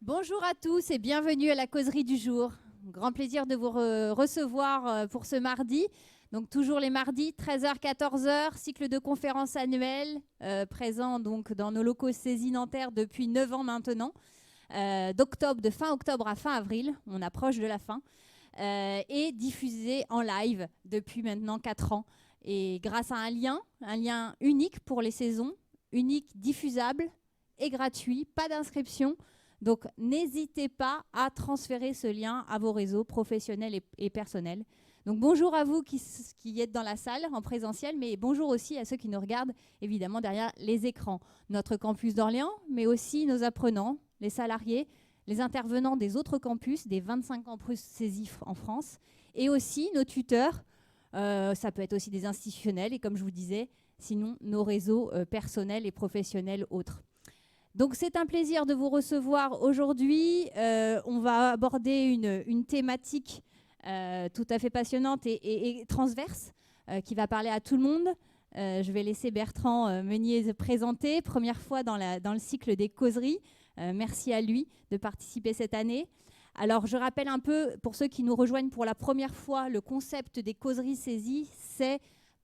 Bonjour à tous et bienvenue à la causerie du jour. Grand plaisir de vous recevoir pour ce mardi. Donc toujours les mardis, 13h-14h, cycle de conférences annuelles, présent donc dans nos locaux CESI Nanterre depuis 9 ans maintenant, de fin octobre à fin avril, on approche de la fin, et diffusé en live depuis maintenant 4 ans. Et grâce à un lien unique pour les saisons, unique, diffusable et gratuit, pas d'inscription. Donc, n'hésitez pas à transférer ce lien à vos réseaux professionnels et personnels. Donc, bonjour à vous qui êtes dans la salle en présentiel, mais bonjour aussi à ceux qui nous regardent, évidemment, derrière les écrans. Notre campus d'Orléans, mais aussi nos apprenants, les salariés, les intervenants des autres campus, des 25 campus saisis en France, et aussi nos tuteurs. Ça peut être aussi des institutionnels, et comme je vous disais, sinon nos réseaux personnels et professionnels autres. Donc c'est un plaisir de vous recevoir aujourd'hui. On va aborder une thématique tout à fait passionnante et transverse qui va parler à tout le monde. Je vais laisser Bertrand Meunier se présenter. Première fois dans le cycle des causeries. Merci à lui de participer cette année. Alors je rappelle un peu, pour ceux qui nous rejoignent pour la première fois, le concept des causeries saisies, c'est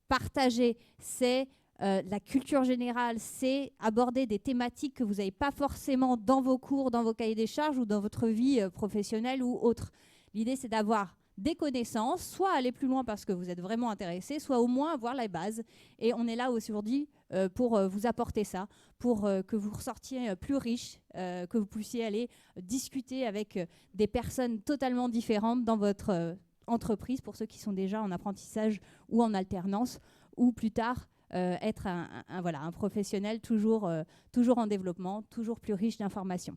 partager, c'est la culture générale, c'est aborder des thématiques que vous n'avez pas forcément dans vos cours, dans vos cahiers des charges ou dans votre vie professionnelle ou autre. L'idée, c'est d'avoir des connaissances, soit aller plus loin parce que vous êtes vraiment intéressé, soit au moins avoir la base. Et on est là aujourd'hui pour vous apporter ça, pour que vous ressortiez plus riche, que vous puissiez aller discuter avec des personnes totalement différentes dans votre entreprise, pour ceux qui sont déjà en apprentissage ou en alternance, ou plus tard, être un professionnel toujours en développement, toujours plus riche d'informations.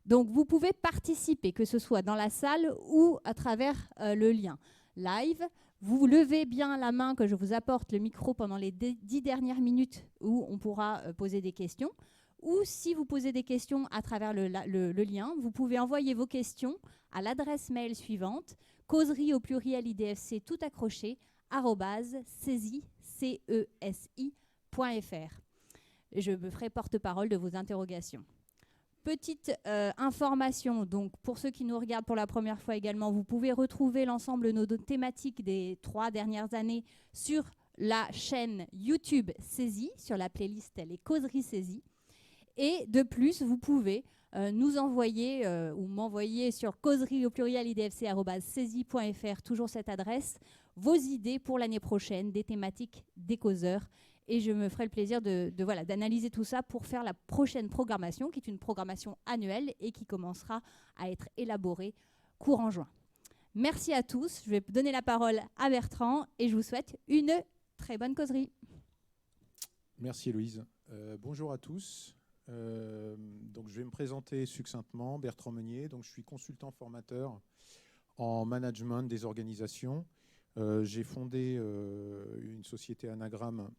Donc, vous pouvez participer, que ce soit dans la salle ou à travers le lien live. Vous levez bien la main que je vous apporte le micro pendant les 10 dernières minutes où on pourra poser des questions. Ou si vous posez des questions à travers le lien, vous pouvez envoyer vos questions à l'adresse mail suivante, causerie au pluriel idfc tout accroché, @cesi.fr. Je me ferai porte-parole de vos interrogations. Petite information, donc pour ceux qui nous regardent pour la première fois également, vous pouvez retrouver l'ensemble de nos thématiques des 3 dernières années sur la chaîne YouTube CESI, sur la playlist Les Causeries CESI. Et de plus, vous pouvez nous envoyer ou m'envoyer sur causerie au pluriel idfc@cesi.fr, toujours cette adresse, vos idées pour l'année prochaine, des thématiques des causeurs. Et je me ferai le plaisir d'analyser tout ça pour faire la prochaine programmation, qui est une programmation annuelle et qui commencera à être élaborée courant juin. Merci à tous. Je vais donner la parole à Bertrand et je vous souhaite une très bonne causerie. Merci Héloïse. Bonjour à tous. Donc je vais me présenter succinctement. Bertrand Meunier. Donc je suis consultant formateur en management des organisations. J'ai fondé une société Anagramme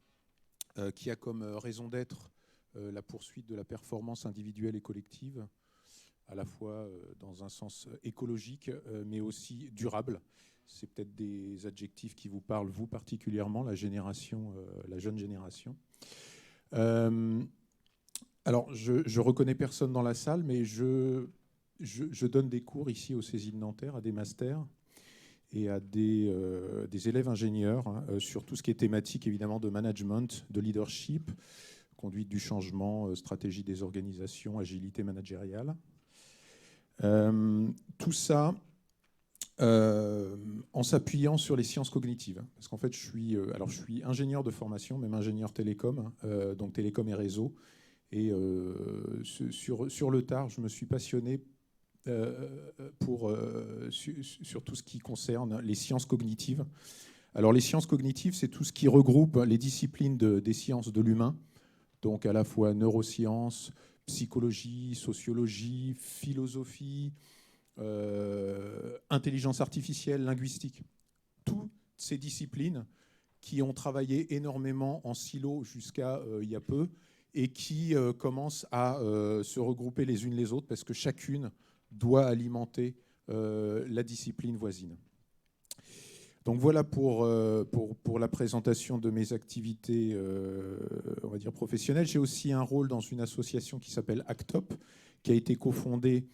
qui a comme raison d'être la poursuite de la performance individuelle et collective, à la fois dans un sens écologique, mais aussi durable. C'est peut-être des adjectifs qui vous parlent, vous particulièrement, la jeune génération. Alors, je reconnais personne dans la salle, mais je donne des cours ici au CESI de Nanterre, à des masters et à des élèves ingénieurs sur tout ce qui est thématique, évidemment, de management, de leadership, conduite du changement, stratégie des organisations, agilité managériale. Tout ça en s'appuyant sur les sciences cognitives. Parce qu'en fait, je suis ingénieur de formation, même ingénieur télécom, donc télécom et réseau. Et sur le tard, je me suis passionné sur tout ce qui concerne les sciences cognitives. Alors les sciences cognitives, c'est tout ce qui regroupe les disciplines des sciences de l'humain, donc à la fois neurosciences, psychologie, sociologie, philosophie, intelligence artificielle, linguistique. Toutes ces disciplines qui ont travaillé énormément en silo jusqu'à il y a peu et qui commencent à se regrouper les unes les autres parce que chacune doit alimenter la discipline voisine. Donc voilà pour la présentation de mes activités on va dire professionnelles. J'ai aussi un rôle dans une association qui s'appelle ACTOP, qui a été cofondée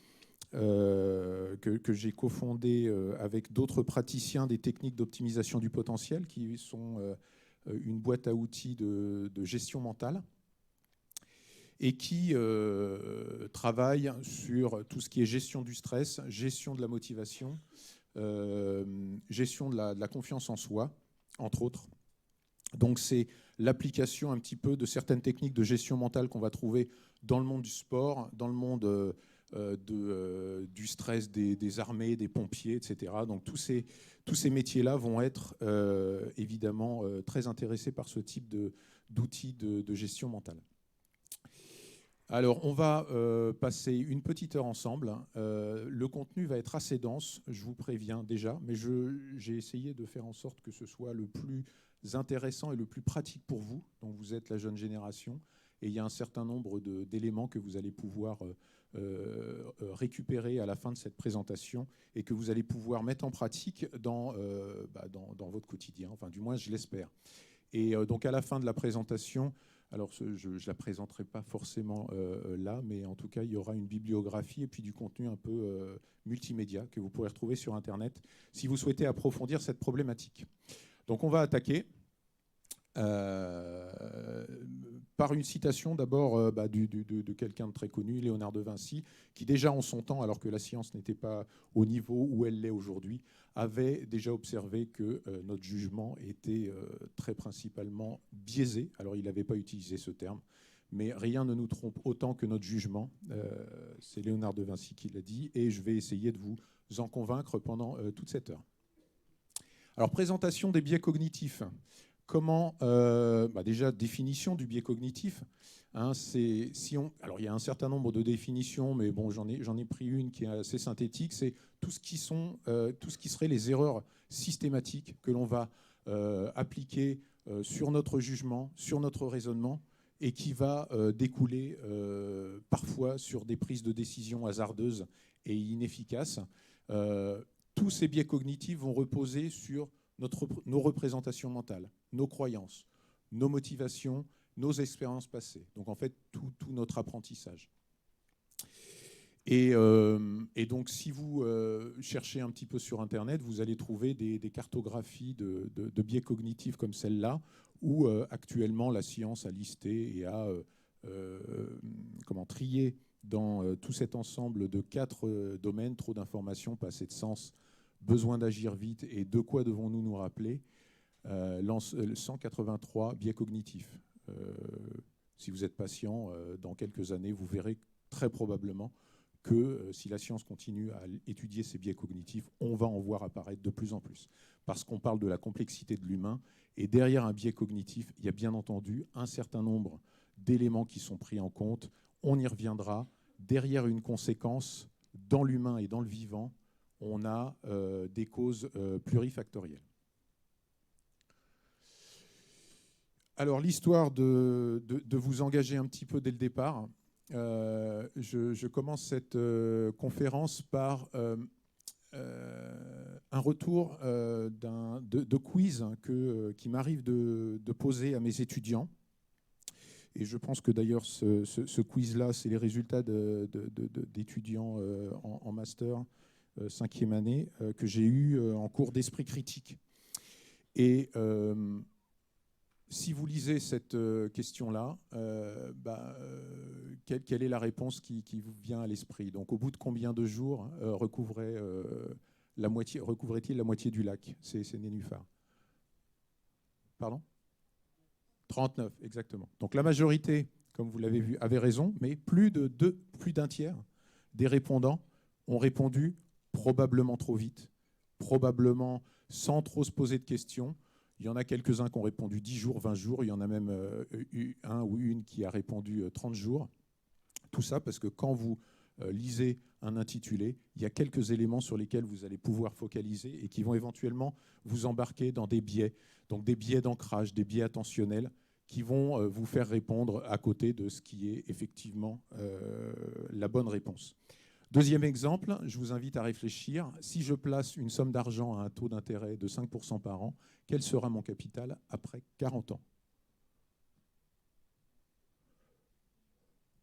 que j'ai cofondé avec d'autres praticiens des techniques d'optimisation du potentiel, qui sont une boîte à outils de gestion mentale, et qui travaille sur tout ce qui est gestion du stress, gestion de la motivation, gestion de la confiance en soi, entre autres. Donc c'est l'application un petit peu de certaines techniques de gestion mentale qu'on va trouver dans le monde du sport, dans le monde du stress des armées, des pompiers, etc. Donc tous ces métiers-là vont être évidemment très intéressés par ce type d'outils de gestion mentale. Alors, on va passer une petite heure ensemble. Le contenu va être assez dense, je vous préviens déjà, mais j'ai essayé de faire en sorte que ce soit le plus intéressant et le plus pratique pour vous. Donc, vous êtes la jeune génération, et il y a un certain nombre d'éléments que vous allez pouvoir récupérer à la fin de cette présentation et que vous allez pouvoir mettre en pratique dans votre quotidien, enfin, du moins, je l'espère. Et donc, à la fin de la présentation, alors, je ne la présenterai pas forcément là, mais en tout cas, il y aura une bibliographie et puis du contenu un peu multimédia que vous pourrez retrouver sur Internet si vous souhaitez approfondir cette problématique. Donc, on va attaquer par une citation d'abord de quelqu'un de très connu, Léonard de Vinci, qui déjà en son temps, alors que la science n'était pas au niveau où elle l'est aujourd'hui, avait déjà observé que notre jugement était très principalement biaisé. Alors il n'avait pas utilisé ce terme, mais rien ne nous trompe autant que notre jugement. C'est Léonard de Vinci qui l'a dit, et je vais essayer de vous en convaincre pendant toute cette heure. Alors, présentation des biais cognitifs. Comment, déjà, définition du biais cognitif. Hein, alors, il y a un certain nombre de définitions, mais bon, j'en ai pris une qui est assez synthétique. C'est tout ce qui serait les erreurs systématiques que l'on va appliquer sur notre jugement, sur notre raisonnement, et qui va découler parfois sur des prises de décision hasardeuses et inefficaces. Tous ces biais cognitifs vont reposer sur nos représentations mentales, nos croyances, nos motivations, nos expériences passées. Donc en fait, tout notre apprentissage. Et donc si vous cherchez un petit peu sur Internet, vous allez trouver des cartographies de biais cognitifs comme celle-là, où actuellement la science a listé et a trié dans tout cet ensemble de 4 domaines: trop d'informations, pas assez de sens, besoin d'agir vite et de quoi devons-nous nous rappeler, 183 biais cognitifs. Si vous êtes patient, dans quelques années, vous verrez très probablement que si la science continue à étudier ces biais cognitifs, on va en voir apparaître de plus en plus. Parce qu'on parle de la complexité de l'humain, et derrière un biais cognitif, il y a bien entendu un certain nombre d'éléments qui sont pris en compte. On y reviendra. Derrière une conséquence, dans l'humain et dans le vivant, on a des causes plurifactorielles. Alors, l'histoire de vous engager un petit peu dès le départ, je commence cette conférence par un retour de quiz qui m'arrive de poser à mes étudiants. Et je pense que d'ailleurs ce quiz-là, c'est les résultats d'étudiants en master 5e année que j'ai eu en cours d'esprit critique. Et si vous lisez cette question-là, quelle est la réponse qui vous vient à l'esprit? Donc, au bout de combien de jours recouvrait-il la moitié du lac? C'est Nénuphar. Pardon? 39, exactement. Donc, la majorité, comme vous l'avez vu, avait raison, mais plus d'un tiers des répondants ont répondu probablement trop vite, probablement sans trop se poser de questions. Il y en a quelques-uns qui ont répondu 10 jours, 20 jours. Il y en a même eu un ou une qui a répondu 30 jours. Tout ça parce que quand vous lisez un intitulé, il y a quelques éléments sur lesquels vous allez pouvoir focaliser et qui vont éventuellement vous embarquer dans des biais. Donc des biais d'ancrage, des biais attentionnels qui vont vous faire répondre à côté de ce qui est effectivement la bonne réponse. Deuxième exemple, je vous invite à réfléchir. Si je place une somme d'argent à un taux d'intérêt de 5% par an, quel sera mon capital après 40 ans?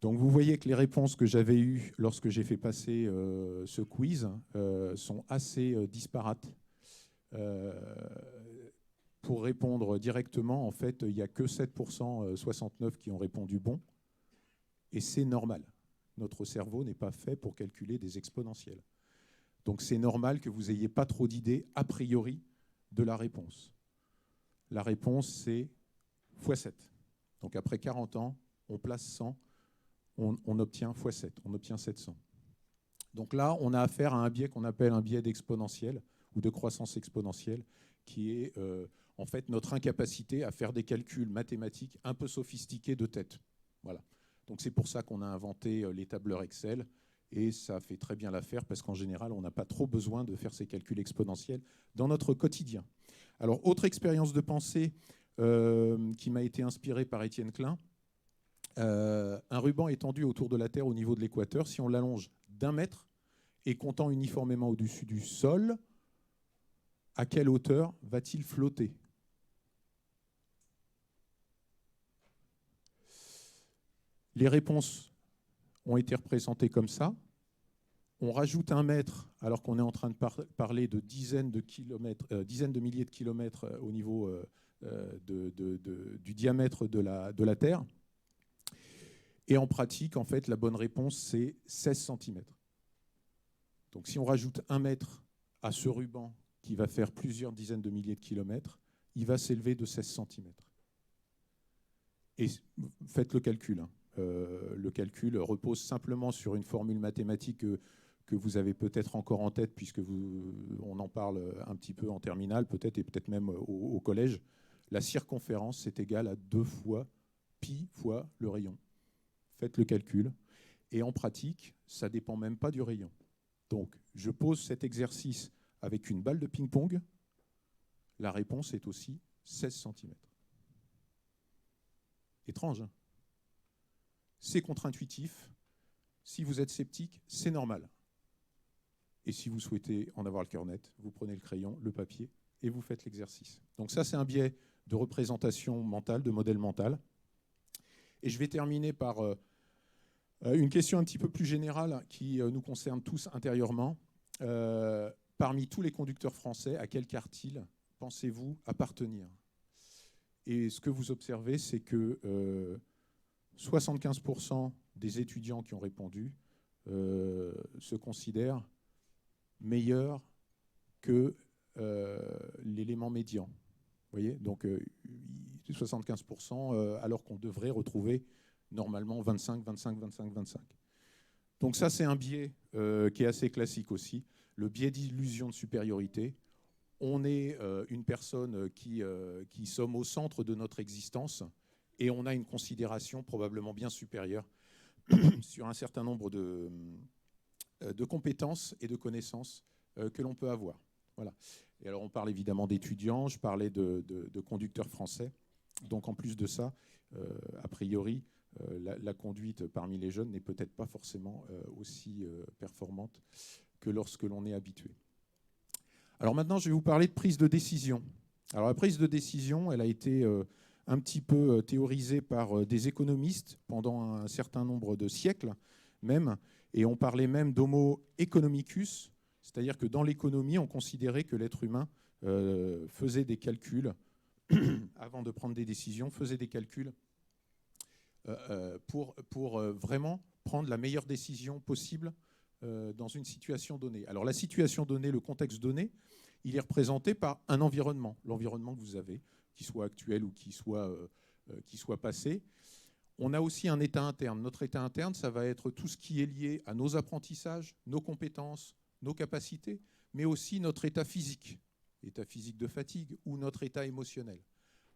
Donc vous voyez que les réponses que j'avais eues lorsque j'ai fait passer ce quiz sont assez disparates. Pour répondre directement, en fait, il n'y a que 7%, 69 qui ont répondu bon. Et c'est normal. Notre cerveau n'est pas fait pour calculer des exponentielles. Donc c'est normal que vous n'ayez pas trop d'idées a priori de la réponse. La réponse, c'est x7. Donc après 40 ans, on place 100, on obtient x7, on obtient 700. Donc là, on a affaire à un biais qu'on appelle un biais d'exponentielle ou de croissance exponentielle, qui est en fait notre incapacité à faire des calculs mathématiques un peu sophistiqués de tête. Voilà. Donc c'est pour ça qu'on a inventé les tableurs Excel, et ça fait très bien l'affaire parce qu'en général, on n'a pas trop besoin de faire ces calculs exponentiels dans notre quotidien. Alors, autre expérience de pensée qui m'a été inspirée par Étienne Klein. Un ruban étendu autour de la Terre au niveau de l'équateur, si on l'allonge d'1 mètre et comptant uniformément au-dessus du sol, à quelle hauteur va-t-il flotter ? Les réponses ont été représentées comme ça. On rajoute 1 mètre alors qu'on est en train de parler de dizaines de milliers de kilomètres au niveau du diamètre de la Terre. Et en pratique, en fait, la bonne réponse, c'est 16 cm. Donc si on rajoute 1 mètre à ce ruban qui va faire plusieurs dizaines de milliers de kilomètres, il va s'élever de 16 cm. Et faites le calcul. Le calcul repose simplement sur une formule mathématique que vous avez peut-être encore en tête, puisque on en parle un petit peu en terminale, peut-être, et peut-être même au collège. La circonférence, c'est égal à 2 fois pi fois le rayon. Faites le calcul. Et en pratique, ça ne dépend même pas du rayon. Donc, je pose cet exercice avec une balle de ping-pong. La réponse est aussi 16 cm. Étrange, hein ? C'est contre-intuitif. Si vous êtes sceptique, c'est normal. Et si vous souhaitez en avoir le cœur net, vous prenez le crayon, le papier, et vous faites l'exercice. Donc ça, c'est un biais de représentation mentale, de modèle mental. Et je vais terminer par une question un petit peu plus générale qui nous concerne tous intérieurement. Parmi tous les conducteurs français, à quel quartile pensez-vous appartenir ? Et ce que vous observez, c'est que 75% des étudiants qui ont répondu se considèrent meilleurs que l'élément médian. Vous voyez ? Donc 75%, alors qu'on devrait retrouver normalement 25, 25, 25, 25. Donc ça, c'est un biais qui est assez classique aussi, le biais d'illusion de supériorité. On est une personne qui sommes au centre de notre existence, et on a une considération probablement bien supérieure sur un certain nombre de compétences et de connaissances que l'on peut avoir. Voilà. Et alors on parle évidemment d'étudiants, je parlais de conducteurs français. Donc en plus de ça, a priori, la conduite parmi les jeunes n'est peut-être pas forcément aussi performante que lorsque l'on est habitué. Alors maintenant, je vais vous parler de prise de décision. Alors la prise de décision, elle a été un petit peu théorisée par des économistes pendant un certain nombre de siècles même, et on parlait même d'homo economicus, c'est-à-dire que dans l'économie, on considérait que l'être humain faisait des calculs avant de prendre des décisions, faisait des calculs pour vraiment prendre la meilleure décision possible dans une situation donnée. Alors la situation donnée, le contexte donné, il est représenté par un environnement, l'environnement que vous avez, qu'il soit actuel ou qu'il soit passé. On a aussi un état interne. Notre état interne, ça va être tout ce qui est lié à nos apprentissages, nos compétences, nos capacités, mais aussi notre état physique de fatigue, ou notre état émotionnel.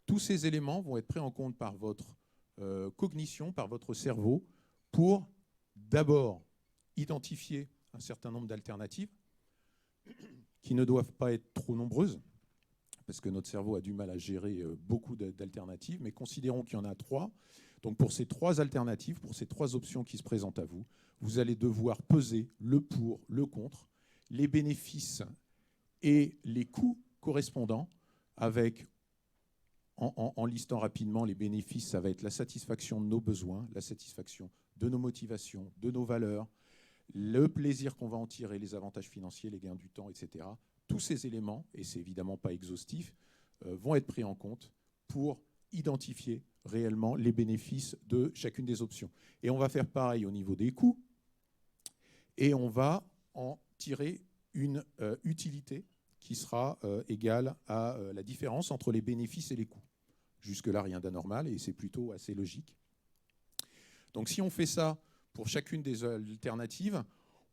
Tous ces éléments vont être pris en compte par votre cognition, par votre cerveau, pour d'abord identifier un certain nombre d'alternatives qui ne doivent pas être trop nombreuses, parce que notre cerveau a du mal à gérer beaucoup d'alternatives, mais considérons qu'il y en a 3. Donc pour ces 3 alternatives, pour ces 3 options qui se présentent à vous, vous allez devoir peser le pour, le contre, les bénéfices et les coûts correspondants, avec, en listant rapidement, les bénéfices, ça va être la satisfaction de nos besoins, la satisfaction de nos motivations, de nos valeurs, le plaisir qu'on va en tirer, les avantages financiers, les gains du temps, etc. Tous ces éléments, et c'est évidemment pas exhaustif, vont être pris en compte pour identifier réellement les bénéfices de chacune des options. Et on va faire pareil au niveau des coûts, et on va en tirer une utilité qui sera égale à la différence entre les bénéfices et les coûts. Jusque-là, rien d'anormal, et c'est plutôt assez logique. Donc si on fait ça pour chacune des alternatives,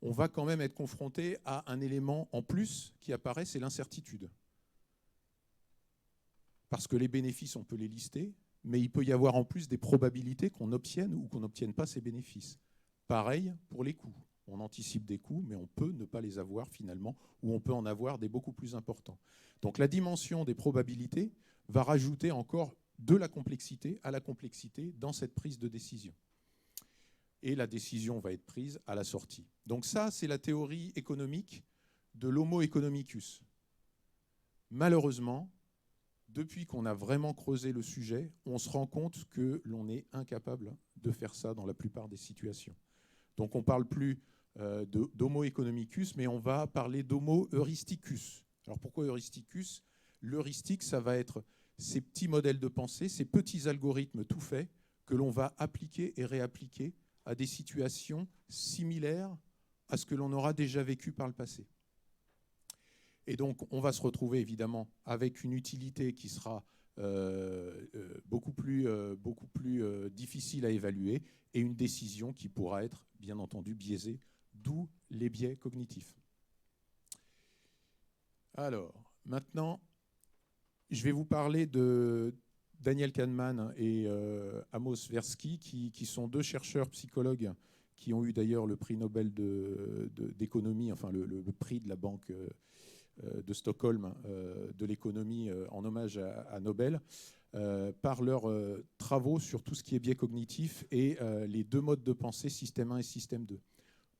on va quand même être confronté à un élément en plus qui apparaît, c'est l'incertitude. Parce que les bénéfices, on peut les lister, mais il peut y avoir en plus des probabilités qu'on obtienne ou qu'on n'obtienne pas ces bénéfices. Pareil pour les coûts. On anticipe des coûts, mais on peut ne pas les avoir finalement, ou on peut en avoir des beaucoup plus importants. Donc la dimension des probabilités va rajouter encore de la complexité à la complexité dans cette prise de décision. Et la décision va être prise à la sortie. Donc ça, c'est la théorie économique de l'homo economicus. Malheureusement, depuis qu'on a vraiment creusé le sujet, on se rend compte que l'on est incapable de faire ça dans la plupart des situations. Donc on ne parle plus d'homo economicus, mais on va parler d'homo heuristicus. Alors pourquoi heuristicus? L'heuristique, ça va être ces petits modèles de pensée, ces petits algorithmes tout faits que l'on va appliquer et réappliquer à des situations similaires à ce que l'on aura déjà vécu par le passé. Et donc, on va se retrouver évidemment avec une utilité qui sera beaucoup plus difficile à évaluer et une décision qui pourra être, bien entendu, biaisée, d'où les biais cognitifs. Alors, maintenant, je vais vous parler de Daniel Kahneman et Amos Tversky, qui sont deux chercheurs psychologues qui ont eu d'ailleurs le prix Nobel d'économie, enfin le prix de la banque de Stockholm de l'économie en hommage à Nobel, par leurs travaux sur tout ce qui est biais cognitif et les deux modes de pensée, système 1 et système 2.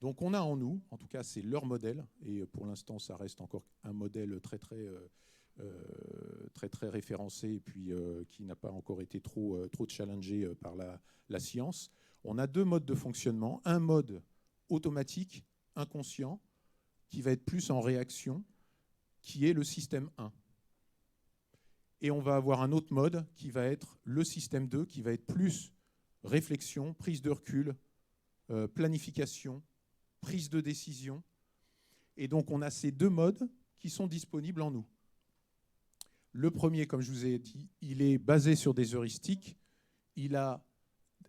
Donc on a en nous, en tout cas c'est leur modèle, et pour l'instant ça reste encore un modèle très référencé et puis qui n'a pas encore été trop challengé par la science. On a deux modes de fonctionnement, un mode automatique, inconscient, qui va être plus en réaction, qui est le système 1. Et on va avoir un autre mode qui va être le système 2, qui va être plus réflexion, prise de recul, planification, prise de décision. Et donc on a ces deux modes qui sont disponibles en nous. Le premier, comme je vous ai dit, il est basé sur des heuristiques. Il a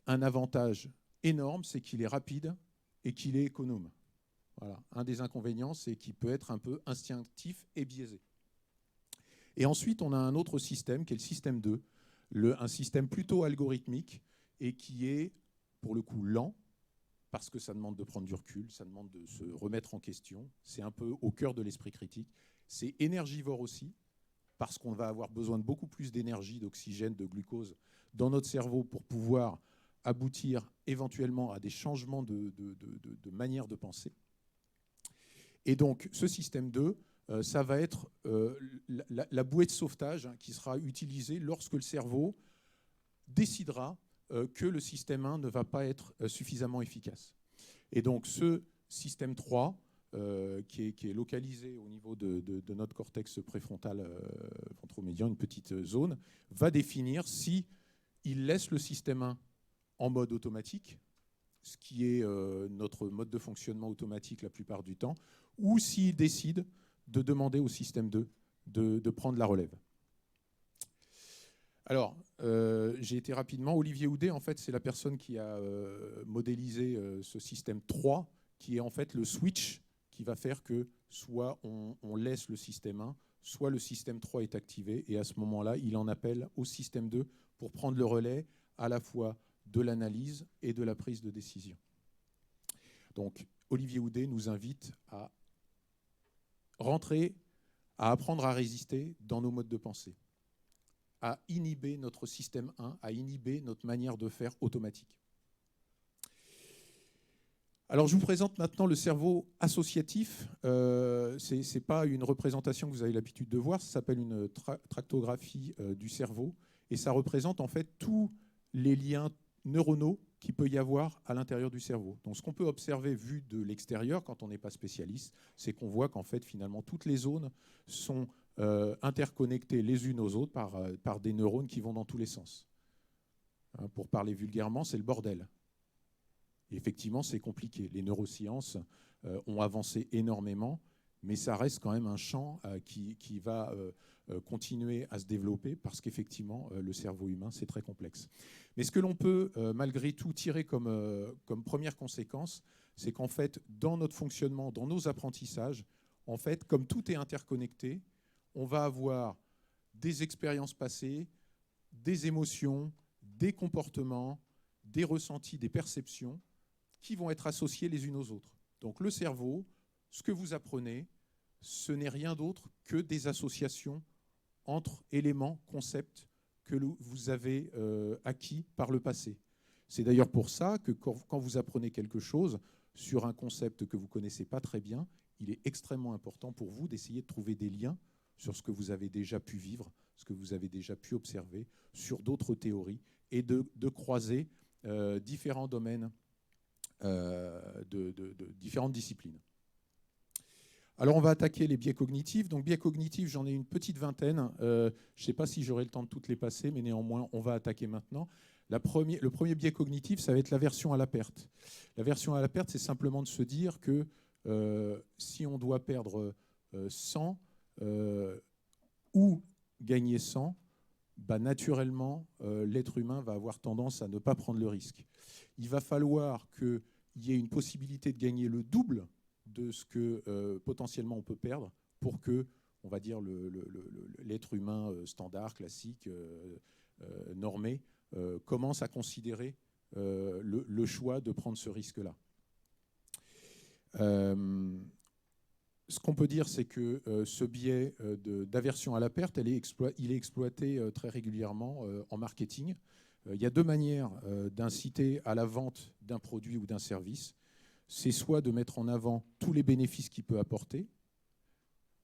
un avantage énorme, c'est qu'il est rapide et qu'il est économe. Voilà. Un des inconvénients, c'est qu'il peut être un peu instinctif et biaisé. Et ensuite, on a un autre système qui est le système 2, un système plutôt algorithmique et qui est, pour le coup, lent, parce que ça demande de prendre du recul, ça demande de se remettre en question. C'est un peu au cœur de l'esprit critique. C'est énergivore aussi, parce qu'on va avoir besoin de beaucoup plus d'énergie, d'oxygène, de glucose dans notre cerveau pour pouvoir aboutir éventuellement à des changements de manière de penser. Et donc, ce système 2, ça va être la bouée de sauvetage qui sera utilisée lorsque le cerveau décidera que le système 1 ne va pas être suffisamment efficace. Et donc, ce système 3, qui est localisé au niveau de notre cortex préfrontal ventromédian, une petite zone, va définir si il laisse le système 1 en mode automatique, ce qui est notre mode de fonctionnement automatique la plupart du temps, ou s'il décide de demander au système 2 de prendre la relève. Alors, j'ai été rapidement. Olivier Houdet, en fait, c'est la personne qui a modélisé ce système 3, qui est en fait le switch qui va faire que soit on laisse le système 1, soit le système 3 est activé, et à ce moment-là, il en appelle au système 2 pour prendre le relais à la fois de l'analyse et de la prise de décision. Donc, Olivier Houdet nous invite à rentrer, à apprendre à résister dans nos modes de pensée, à inhiber notre système 1, à inhiber notre manière de faire automatique. Alors, je vous présente maintenant le cerveau associatif. Ce n'est pas une représentation que vous avez l'habitude de voir, ça s'appelle une tractographie du cerveau, et ça représente en fait tous les liens neuronaux qu'il peut y avoir à l'intérieur du cerveau. Donc ce qu'on peut observer vu de l'extérieur, quand on n'est pas spécialiste, c'est qu'on voit qu'en fait, finalement, toutes les zones sont interconnectées les unes aux autres par des neurones qui vont dans tous les sens. Hein, pour parler vulgairement, c'est le bordel. Et effectivement, c'est compliqué. Les neurosciences ont avancé énormément, mais ça reste quand même un champ qui va continuer à se développer parce qu'effectivement, le cerveau humain, c'est très complexe. Mais ce que l'on peut malgré tout tirer comme première conséquence, c'est qu'en fait, dans notre fonctionnement, dans nos apprentissages, en fait, comme tout est interconnecté, on va avoir des expériences passées, des émotions, des comportements, des ressentis, des perceptions qui vont être associées les unes aux autres. Donc le cerveau, ce que vous apprenez, ce n'est rien d'autre que des associations entre éléments, concepts que vous avez acquis par le passé. C'est d'ailleurs pour ça que quand vous apprenez quelque chose sur un concept que vous ne connaissez pas très bien, il est extrêmement important pour vous d'essayer de trouver des liens sur ce que vous avez déjà pu vivre, ce que vous avez déjà pu observer, sur d'autres théories, et de croiser différents domaines, de différentes disciplines. Alors, on va attaquer les biais cognitifs. Donc, biais cognitifs, j'en ai une petite vingtaine. Je ne sais pas si j'aurai le temps de toutes les passer, mais néanmoins, on va attaquer maintenant. Le premier biais cognitif, ça va être l'aversion à la perte. L'aversion à la perte, c'est simplement de se dire que si on doit perdre 100 ou gagner 100, bah, naturellement, l'être humain va avoir tendance à ne pas prendre le risque. Il va falloir qu'il y ait une possibilité de gagner le double de ce que potentiellement on peut perdre pour que, on va dire, l'être humain standard, classique, normé, commence à considérer le choix de prendre ce risque-là. Ce qu'on peut dire, c'est que ce biais d'aversion à la perte, il est exploité très régulièrement en marketing. Il y a deux manières d'inciter à la vente d'un produit ou d'un service. C'est soit de mettre en avant tous les bénéfices qu'il peut apporter,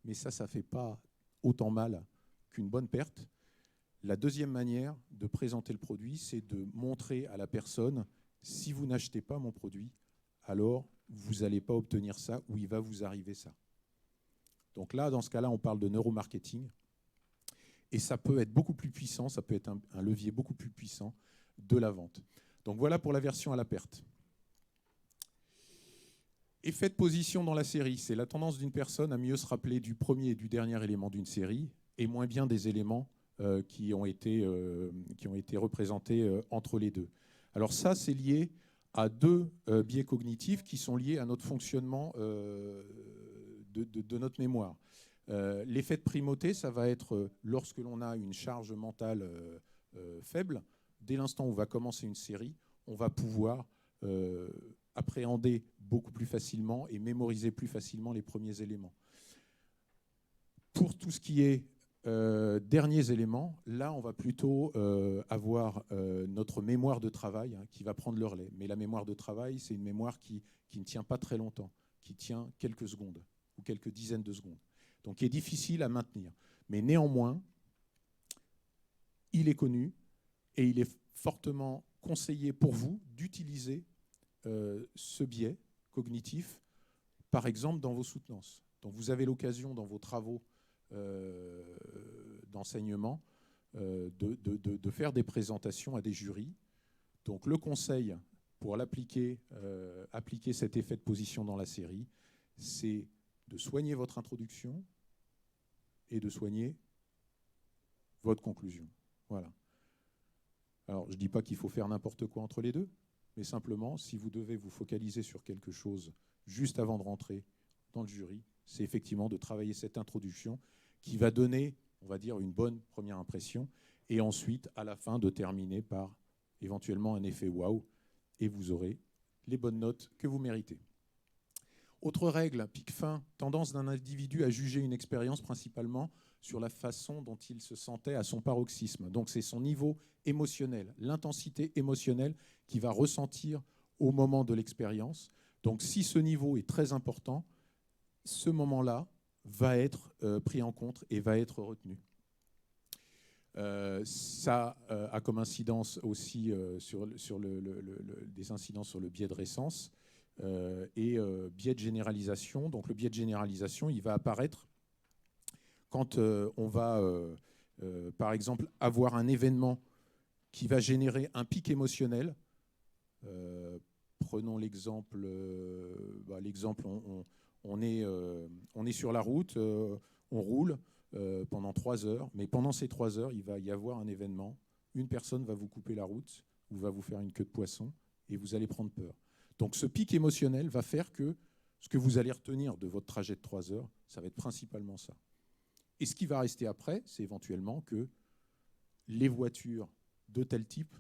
mais ça ne fait pas autant mal qu'une bonne perte. La deuxième manière de présenter le produit, c'est de montrer à la personne, si vous n'achetez pas mon produit, alors vous n'allez pas obtenir ça ou il va vous arriver ça. Donc là, dans ce cas-là, on parle de neuromarketing. Et ça peut être beaucoup plus puissant, ça peut être un levier beaucoup plus puissant de la vente. Donc voilà pour l'aversion à la perte. Effet de position dans la série, c'est la tendance d'une personne à mieux se rappeler du premier et du dernier élément d'une série et moins bien des éléments qui ont été représentés entre les deux. Alors ça, c'est lié à deux biais cognitifs qui sont liés à notre fonctionnement de notre mémoire. L'effet de primauté, ça va être lorsque l'on a une charge mentale faible. Dès l'instant où on va commencer une série, on va pouvoir appréhender beaucoup plus facilement et mémoriser plus facilement les premiers éléments. Pour tout ce qui est derniers éléments, là, on va plutôt avoir notre mémoire de travail qui va prendre le relais. Mais la mémoire de travail, c'est une mémoire qui ne tient pas très longtemps, qui tient quelques secondes ou quelques dizaines de secondes. Donc, qui est difficile à maintenir. Mais néanmoins, il est connu et il est fortement conseillé pour vous d'utiliser ce biais cognitif, par exemple, dans vos soutenances. Donc, vous avez l'occasion, dans vos travaux d'enseignement, de faire des présentations à des jurys. Donc, le conseil pour appliquer cet effet de position dans la série, c'est de soigner votre introduction et de soigner votre conclusion. Voilà. Alors, je ne dis pas qu'il faut faire n'importe quoi entre les deux, mais simplement, si vous devez vous focaliser sur quelque chose juste avant de rentrer dans le jury, c'est effectivement de travailler cette introduction qui va donner, on va dire, une bonne première impression et ensuite, à la fin, de terminer par éventuellement un effet waouh et vous aurez les bonnes notes que vous méritez. Autre règle, pic fin, tendance d'un individu à juger une expérience principalement sur la façon dont il se sentait à son paroxysme. Donc c'est son niveau émotionnel, l'intensité émotionnelle qu'il va ressentir au moment de l'expérience. Donc si ce niveau est très important, ce moment-là va être pris en compte et va être retenu. Ça a comme incidence aussi des incidences sur le biais de récence et biais de généralisation. Donc le biais de généralisation, il va apparaître quand on va, par exemple, avoir un événement qui va générer un pic émotionnel. Prenons l'exemple, on est sur la route, on roule pendant 3 heures, mais pendant ces 3 heures, il va y avoir un événement. Une personne va vous couper la route ou va vous faire une queue de poisson et vous allez prendre peur. Donc ce pic émotionnel va faire que ce que vous allez retenir de votre trajet de 3 heures, ça va être principalement ça. Et ce qui va rester après, c'est éventuellement que les voitures de tel type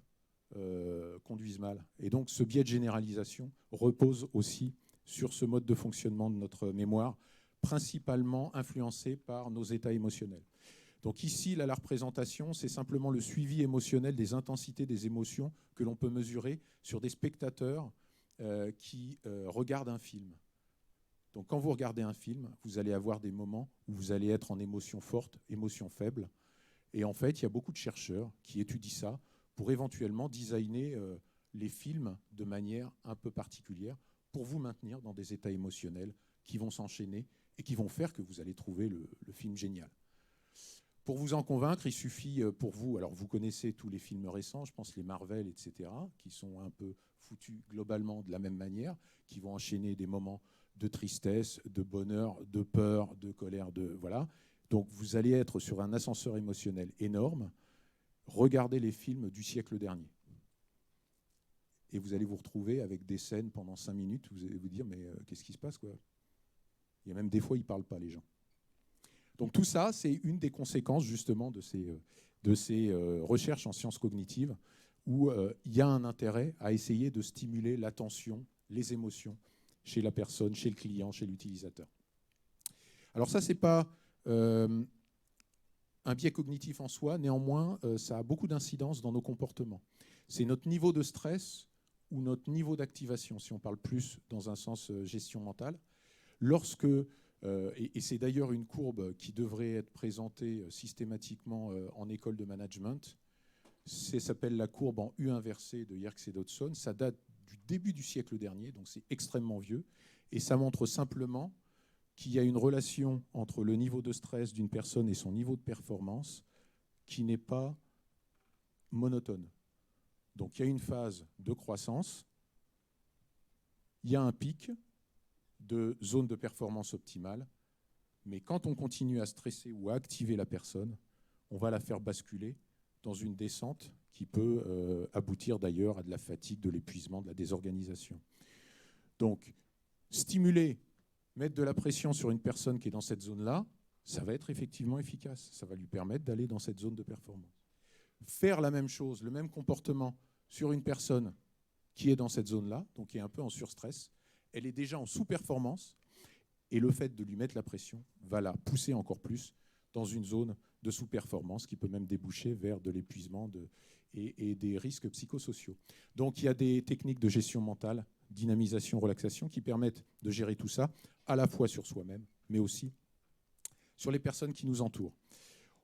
conduisent mal. Et donc ce biais de généralisation repose aussi sur ce mode de fonctionnement de notre mémoire, principalement influencé par nos états émotionnels. Donc ici, là, la représentation, c'est simplement le suivi émotionnel des intensités des émotions que l'on peut mesurer sur des spectateurs qui regardent un film. Donc quand vous regardez un film, vous allez avoir des moments où vous allez être en émotion forte, émotion faible. Et en fait, il y a beaucoup de chercheurs qui étudient ça pour éventuellement designer les films de manière un peu particulière pour vous maintenir dans des états émotionnels qui vont s'enchaîner et qui vont faire que vous allez trouver le film génial. Pour vous en convaincre, il suffit pour vous, alors vous connaissez tous les films récents, je pense les Marvel, etc., qui sont un peu foutus globalement de la même manière, qui vont enchaîner des moments de tristesse, de bonheur, de peur, de colère, voilà. Donc vous allez être sur un ascenseur émotionnel énorme. Regardez les films du siècle dernier. Et vous allez vous retrouver avec des scènes pendant 5 minutes, vous allez vous dire, mais qu'est-ce qui se passe, quoi ? Il y a même des fois, ils ne parlent pas, les gens. Donc tout ça, c'est une des conséquences, justement, de ces recherches en sciences cognitives, où il y a un intérêt à essayer de stimuler l'attention, les émotions, chez la personne, chez le client, chez l'utilisateur. Alors ça, ce n'est pas un biais cognitif en soi, néanmoins, ça a beaucoup d'incidence dans nos comportements. C'est notre niveau de stress ou notre niveau d'activation, si on parle plus dans un sens gestion mentale. Lorsque, et c'est d'ailleurs une courbe qui devrait être présentée systématiquement en école de management, ça s'appelle la courbe en U inversée de Yerkes et Dodson, ça date du début du siècle dernier, donc c'est extrêmement vieux, et ça montre simplement qu'il y a une relation entre le niveau de stress d'une personne et son niveau de performance qui n'est pas monotone. Donc il y a une phase de croissance, il y a un pic de zone de performance optimale, mais quand on continue à stresser ou à activer la personne, on va la faire basculer dans une descente qui peut aboutir d'ailleurs à de la fatigue, de l'épuisement, de la désorganisation. Donc stimuler, mettre de la pression sur une personne qui est dans cette zone-là, ça va être effectivement efficace. Ça va lui permettre d'aller dans cette zone de performance. Faire la même chose, le même comportement sur une personne qui est dans cette zone-là, donc qui est un peu en surstress, elle est déjà en sous-performance, et le fait de lui mettre la pression va la pousser encore plus dans une zone de sous-performance qui peut même déboucher vers de l'épuisement et des risques psychosociaux. Donc il y a des techniques de gestion mentale, dynamisation, relaxation, qui permettent de gérer tout ça, à la fois sur soi-même, mais aussi sur les personnes qui nous entourent.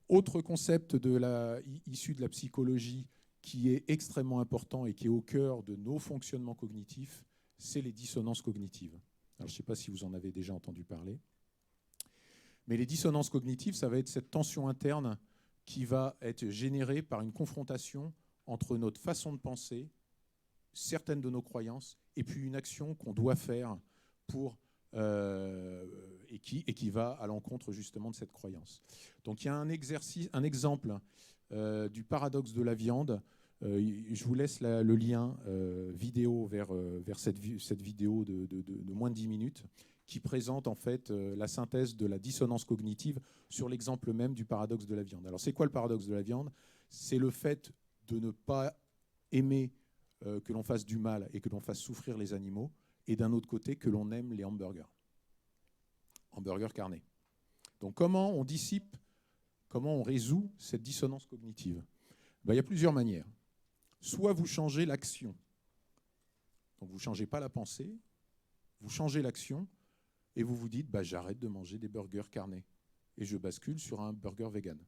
Autre concept issu de la psychologie qui est extrêmement important et qui est au cœur de nos fonctionnements cognitifs, c'est les dissonances cognitives. Alors, je ne sais pas si vous en avez déjà entendu parler, mais les dissonances cognitives, ça va être cette tension interne qui va être générée par une confrontation entre notre façon de penser, certaines de nos croyances, et puis une action qu'on doit faire et qui va à l'encontre justement de cette croyance. Donc il y a un exemple du paradoxe de la viande. Je vous laisse le lien vidéo vers cette vidéo de moins de 10 minutes qui présente en fait la synthèse de la dissonance cognitive sur l'exemple même du paradoxe de la viande. Alors c'est quoi le paradoxe de la viande ? C'est le fait de ne pas aimer que l'on fasse du mal et que l'on fasse souffrir les animaux, et d'un autre côté que l'on aime les hamburgers carnés. Donc comment on dissipe, comment on résout cette dissonance cognitive ? Il y a plusieurs manières. Soit vous changez l'action, donc vous ne changez pas la pensée, vous changez l'action et vous vous dites j'arrête de manger des burgers carnés et je bascule sur un burger vegan.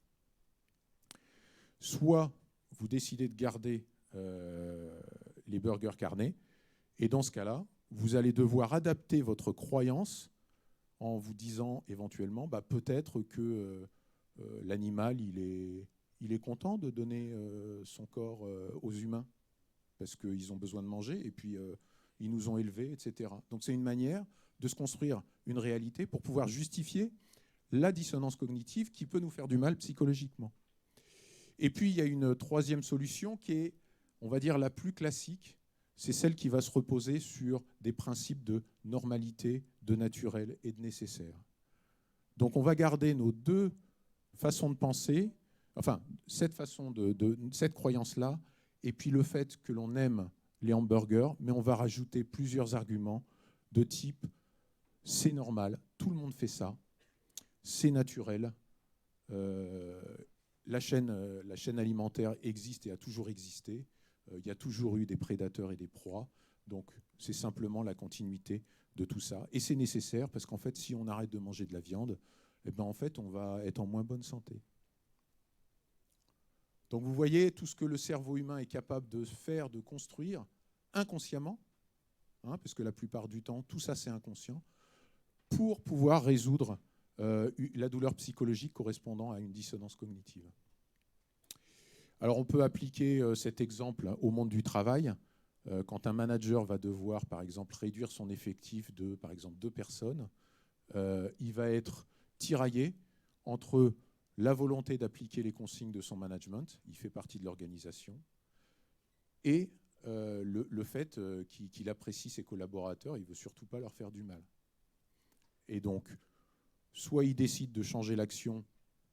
Soit vous décidez de garder les burgers carnés, et dans ce cas-là, vous allez devoir adapter votre croyance en vous disant éventuellement, peut-être que l'animal, il est content de donner son corps aux humains, parce qu'ils ont besoin de manger, et puis ils nous ont élevés, etc. Donc c'est une manière de se construire une réalité pour pouvoir justifier la dissonance cognitive qui peut nous faire du mal psychologiquement. Et puis il y a une troisième solution qui est, on va dire, la plus classique, c'est celle qui va se reposer sur des principes de normalité, de naturel et de nécessaire. Donc on va garder nos deux façons de penser, enfin cette croyance-là, et puis le fait que l'on aime les hamburgers, mais on va rajouter plusieurs arguments de type c'est normal, tout le monde fait ça, c'est naturel, la chaîne alimentaire existe et a toujours existé, il y a toujours eu des prédateurs et des proies, donc c'est simplement la continuité de tout ça. Et c'est nécessaire parce qu'en fait, si on arrête de manger de la viande, eh ben, en fait, on va être en moins bonne santé. Donc vous voyez tout ce que le cerveau humain est capable de faire, de construire inconsciemment, parce que la plupart du temps, tout ça c'est inconscient, pour pouvoir résoudre la douleur psychologique correspondant à une dissonance cognitive. Alors on peut appliquer cet exemple au monde du travail. Quand un manager va devoir, par exemple, réduire son effectif de, par exemple, 2 personnes, il va être tiraillé entre la volonté d'appliquer les consignes de son management, il fait partie de l'organisation, et le fait qu'il apprécie ses collaborateurs, il ne veut surtout pas leur faire du mal. Et donc, soit il décide de changer l'action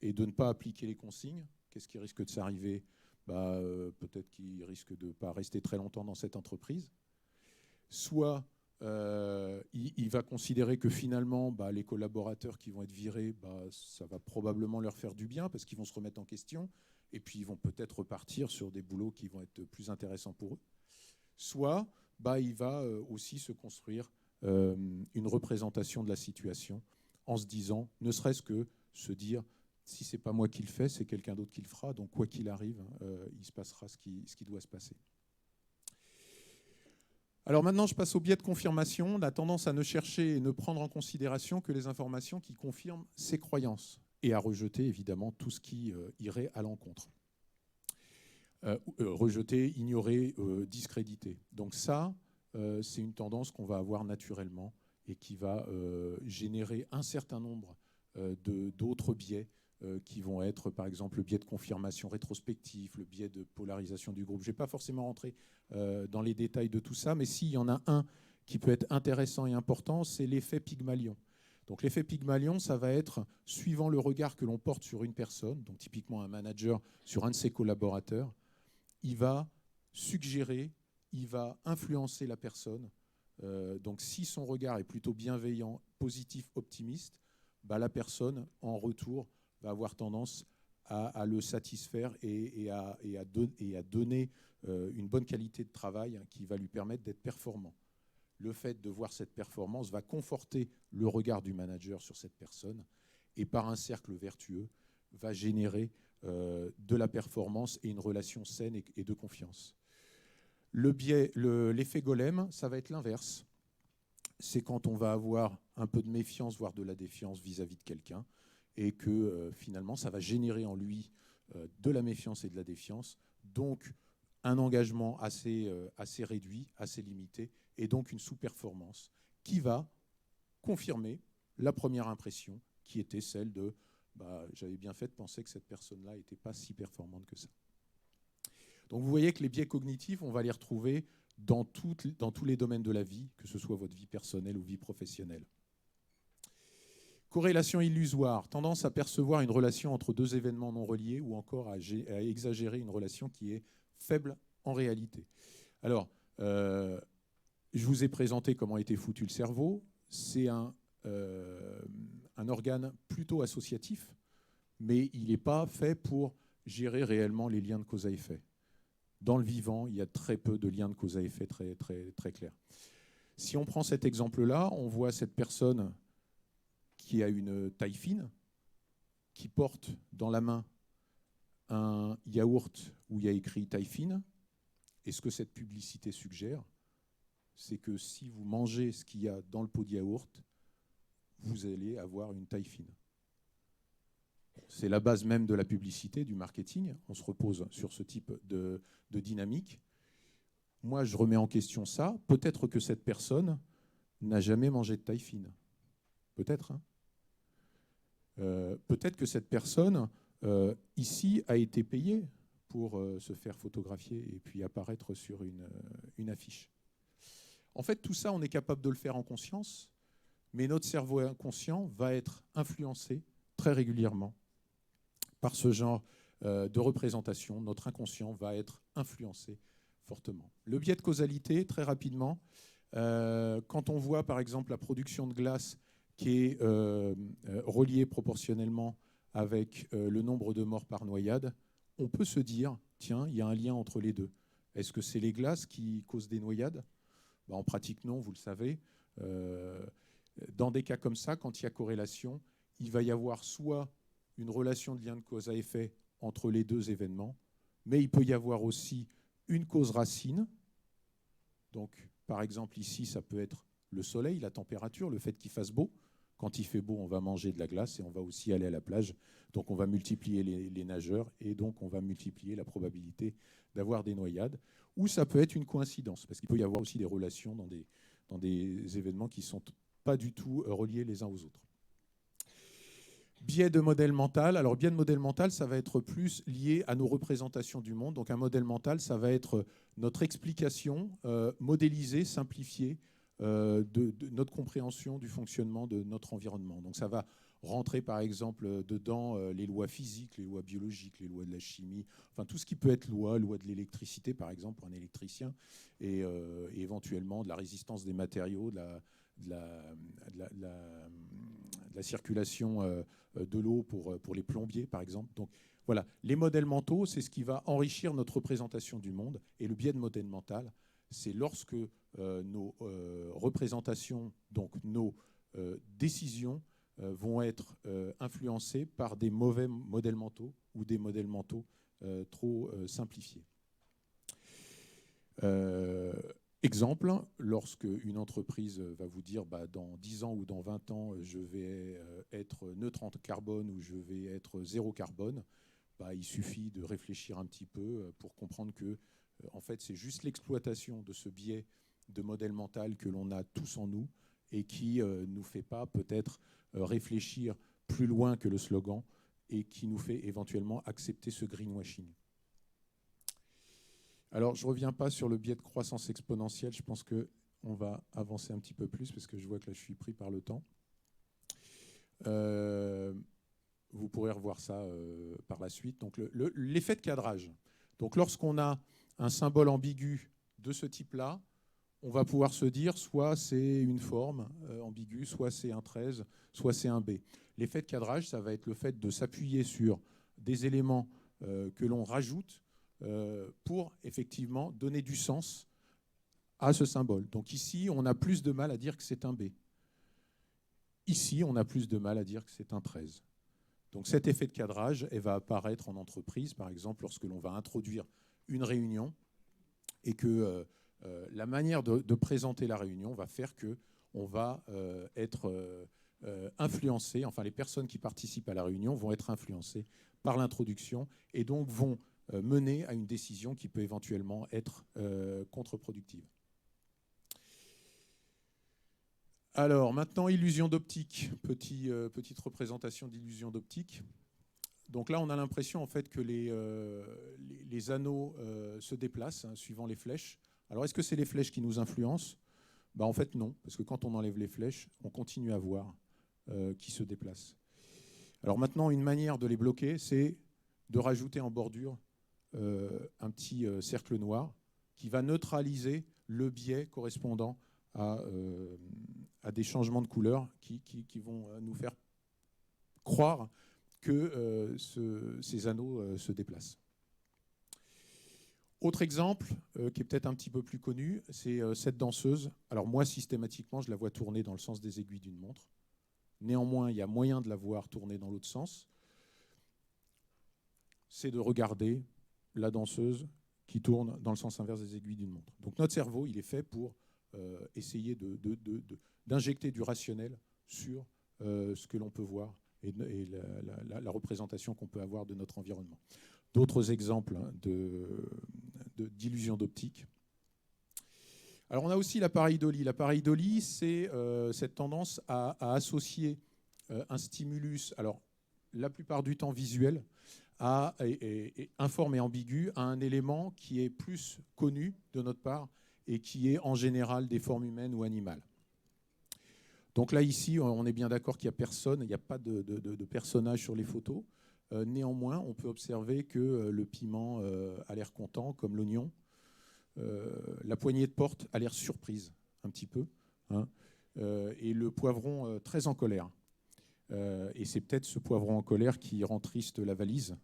et de ne pas appliquer les consignes. Qu'est-ce qui risque de s'arriver ? Peut-être qu'il risque de ne pas rester très longtemps dans cette entreprise. Soit il va considérer que finalement, les collaborateurs qui vont être virés, ça va probablement leur faire du bien parce qu'ils vont se remettre en question et puis ils vont peut-être repartir sur des boulots qui vont être plus intéressants pour eux. Soit il va aussi se construire une représentation de la situation en se disant, ne serait-ce que se dire, si ce n'est pas moi qui le fais, c'est quelqu'un d'autre qui le fera, donc quoi qu'il arrive, il se passera ce qui doit se passer. Alors maintenant, je passe au biais de confirmation. On a tendance à ne chercher et ne prendre en considération que les informations qui confirment ses croyances et à rejeter évidemment tout ce qui irait à l'encontre. Rejeter, ignorer, discréditer. Donc ça, c'est une tendance qu'on va avoir naturellement et qui va générer un certain nombre d'autres biais qui vont être, par exemple, le biais de confirmation rétrospectif, le biais de polarisation du groupe. Je ne vais pas forcément rentrer dans les détails de tout ça, mais s'il y en a un qui peut être intéressant et important, c'est l'effet Pygmalion. Donc l'effet Pygmalion, ça va être, suivant le regard que l'on porte sur une personne, donc typiquement un manager sur un de ses collaborateurs, il va suggérer, il va influencer la personne. Donc si son regard est plutôt bienveillant, positif, optimiste, la personne, en retour, va avoir tendance à le satisfaire et à donner une bonne qualité de travail qui va lui permettre d'être performant. Le fait de voir cette performance va conforter le regard du manager sur cette personne et par un cercle vertueux va générer de la performance et une relation saine et de confiance. L'effet golem, ça va être l'inverse. C'est quand on va avoir un peu de méfiance, voire de la défiance vis-à-vis de quelqu'un, et que finalement, ça va générer en lui de la méfiance et de la défiance, donc un engagement assez réduit, assez limité, et donc une sous-performance qui va confirmer la première impression, qui était celle de j'avais bien fait de penser que cette personne-là n'était pas si performante que ça. Donc vous voyez que les biais cognitifs, on va les retrouver dans tous les domaines de la vie, que ce soit votre vie personnelle ou vie professionnelle. Corrélation illusoire, tendance à percevoir une relation entre deux événements non reliés ou encore à exagérer une relation qui est faible en réalité. Alors, je vous ai présenté comment était foutu le cerveau. C'est un organe plutôt associatif, mais il n'est pas fait pour gérer réellement les liens de cause à effet. Dans le vivant, il y a très peu de liens de cause à effet très, très, très clairs. Si on prend cet exemple-là, on voit cette personne qui a une taille fine, qui porte dans la main un yaourt où il y a écrit taille fine. Et ce que cette publicité suggère, c'est que si vous mangez ce qu'il y a dans le pot de yaourt, vous allez avoir une taille fine. C'est la base même de la publicité, du marketing. On se repose sur ce type de dynamique. Moi, je remets en question ça. Peut-être que cette personne n'a jamais mangé de taille fine. Peut-être. Hein. Peut-être que cette personne, ici, a été payée pour se faire photographier et puis apparaître sur une affiche. En fait, tout ça, on est capable de le faire en conscience, mais notre cerveau inconscient va être influencé très régulièrement par ce genre de représentation. Notre inconscient va être influencé fortement. Le biais de causalité, très rapidement, quand on voit par exemple la production de glace qui est reliée proportionnellement avec le nombre de morts par noyade, on peut se dire, tiens, il y a un lien entre les deux. Est-ce que c'est les glaces qui causent des noyades ? Ben, en pratique, non, vous le savez. Dans des cas comme ça, quand il y a corrélation, il va y avoir soit une relation de lien de cause à effet entre les deux événements, mais il peut y avoir aussi une cause racine. Donc, par exemple, ici, ça peut être le soleil, la température, le fait qu'il fasse beau. Quand il fait beau, on va manger de la glace et on va aussi aller à la plage. Donc, on va multiplier les nageurs et donc on va multiplier la probabilité d'avoir des noyades. Ou ça peut être une coïncidence, parce qu'il peut y avoir aussi des relations dans des événements qui ne sont pas du tout reliés les uns aux autres. Biais de modèle mental. Alors, biais de modèle mental, ça va être plus lié à nos représentations du monde. Donc, un modèle mental, ça va être notre explication modélisée, simplifiée de notre compréhension du fonctionnement de notre environnement. Donc, ça va rentrer, par exemple, dedans les lois physiques, les lois biologiques, les lois de la chimie, enfin, tout ce qui peut être loi de l'électricité, par exemple, pour un électricien, et éventuellement de la résistance des matériaux, de la circulation de l'eau pour les plombiers, par exemple. Donc, voilà, les modèles mentaux, c'est ce qui va enrichir notre représentation du monde. Et le biais de modèle mental, c'est lorsque nos représentations, donc nos décisions, vont être influencées par des mauvais modèles mentaux ou des modèles mentaux trop simplifiés. Exemple, lorsque une entreprise va vous dire dans 10 ans ou dans 20 ans, je vais être neutre en carbone ou je vais être zéro carbone, il suffit de réfléchir un petit peu pour comprendre que en fait, c'est juste l'exploitation de ce biais de modèle mental que l'on a tous en nous et qui ne nous fait pas peut-être réfléchir plus loin que le slogan et qui nous fait éventuellement accepter ce greenwashing. Alors, je ne reviens pas sur le biais de croissance exponentielle. Je pense qu'on va avancer un petit peu plus parce que je vois que là, je suis pris par le temps. Vous pourrez revoir ça par la suite. Donc, l'effet de cadrage. Donc, lorsqu'on a un symbole ambigu de ce type-là, on va pouvoir se dire soit c'est une forme ambiguë, soit c'est un 13, soit c'est un B. L'effet de cadrage, ça va être le fait de s'appuyer sur des éléments que l'on rajoute pour effectivement donner du sens à ce symbole. Donc ici, on a plus de mal à dire que c'est un B. Ici, on a plus de mal à dire que c'est un 13. Donc cet effet de cadrage, elle va apparaître en entreprise, par exemple, lorsque l'on va introduire une réunion et que la manière de présenter la réunion va faire qu'on va être influencé, enfin les personnes qui participent à la réunion vont être influencées par l'introduction et donc vont mener à une décision qui peut éventuellement être contre-productive. Alors maintenant, illusion d'optique, petite représentation d'illusion d'optique. Donc là, on a l'impression en fait que les anneaux se déplacent suivant les flèches. Alors est-ce que c'est les flèches qui nous influencent ? En fait non, parce que quand on enlève les flèches, on continue à voir qui se déplacent. Alors maintenant, une manière de les bloquer, c'est de rajouter en bordure un petit cercle noir qui va neutraliser le biais correspondant à des changements de couleur qui vont nous faire croire que ces anneaux se déplacent. Autre exemple, qui est peut-être un petit peu plus connu, c'est cette danseuse. Alors moi, systématiquement, je la vois tourner dans le sens des aiguilles d'une montre. Néanmoins, il y a moyen de la voir tourner dans l'autre sens. c'est de regarder la danseuse qui tourne dans le sens inverse des aiguilles d'une montre. Donc notre cerveau, il est fait pour essayer d'injecter du rationnel sur ce que l'on peut voir et la représentation qu'on peut avoir de notre environnement. D'autres exemples d'illusions d'optique. Alors on a aussi l'appareil Dolly. L'appareil Dolly, c'est cette tendance à associer un stimulus, alors la plupart du temps visuel, informe et ambigu, à un élément qui est plus connu de notre part et qui est en général des formes humaines ou animales. Donc là, ici, on est bien d'accord qu'il n'y a personne, il n'y a pas de personnage sur les photos. Néanmoins, on peut observer que le piment a l'air content, comme l'oignon. La poignée de porte a l'air surprise, un petit peu. Hein, et le poivron très en colère. Et c'est peut-être ce poivron en colère qui rend triste la valise.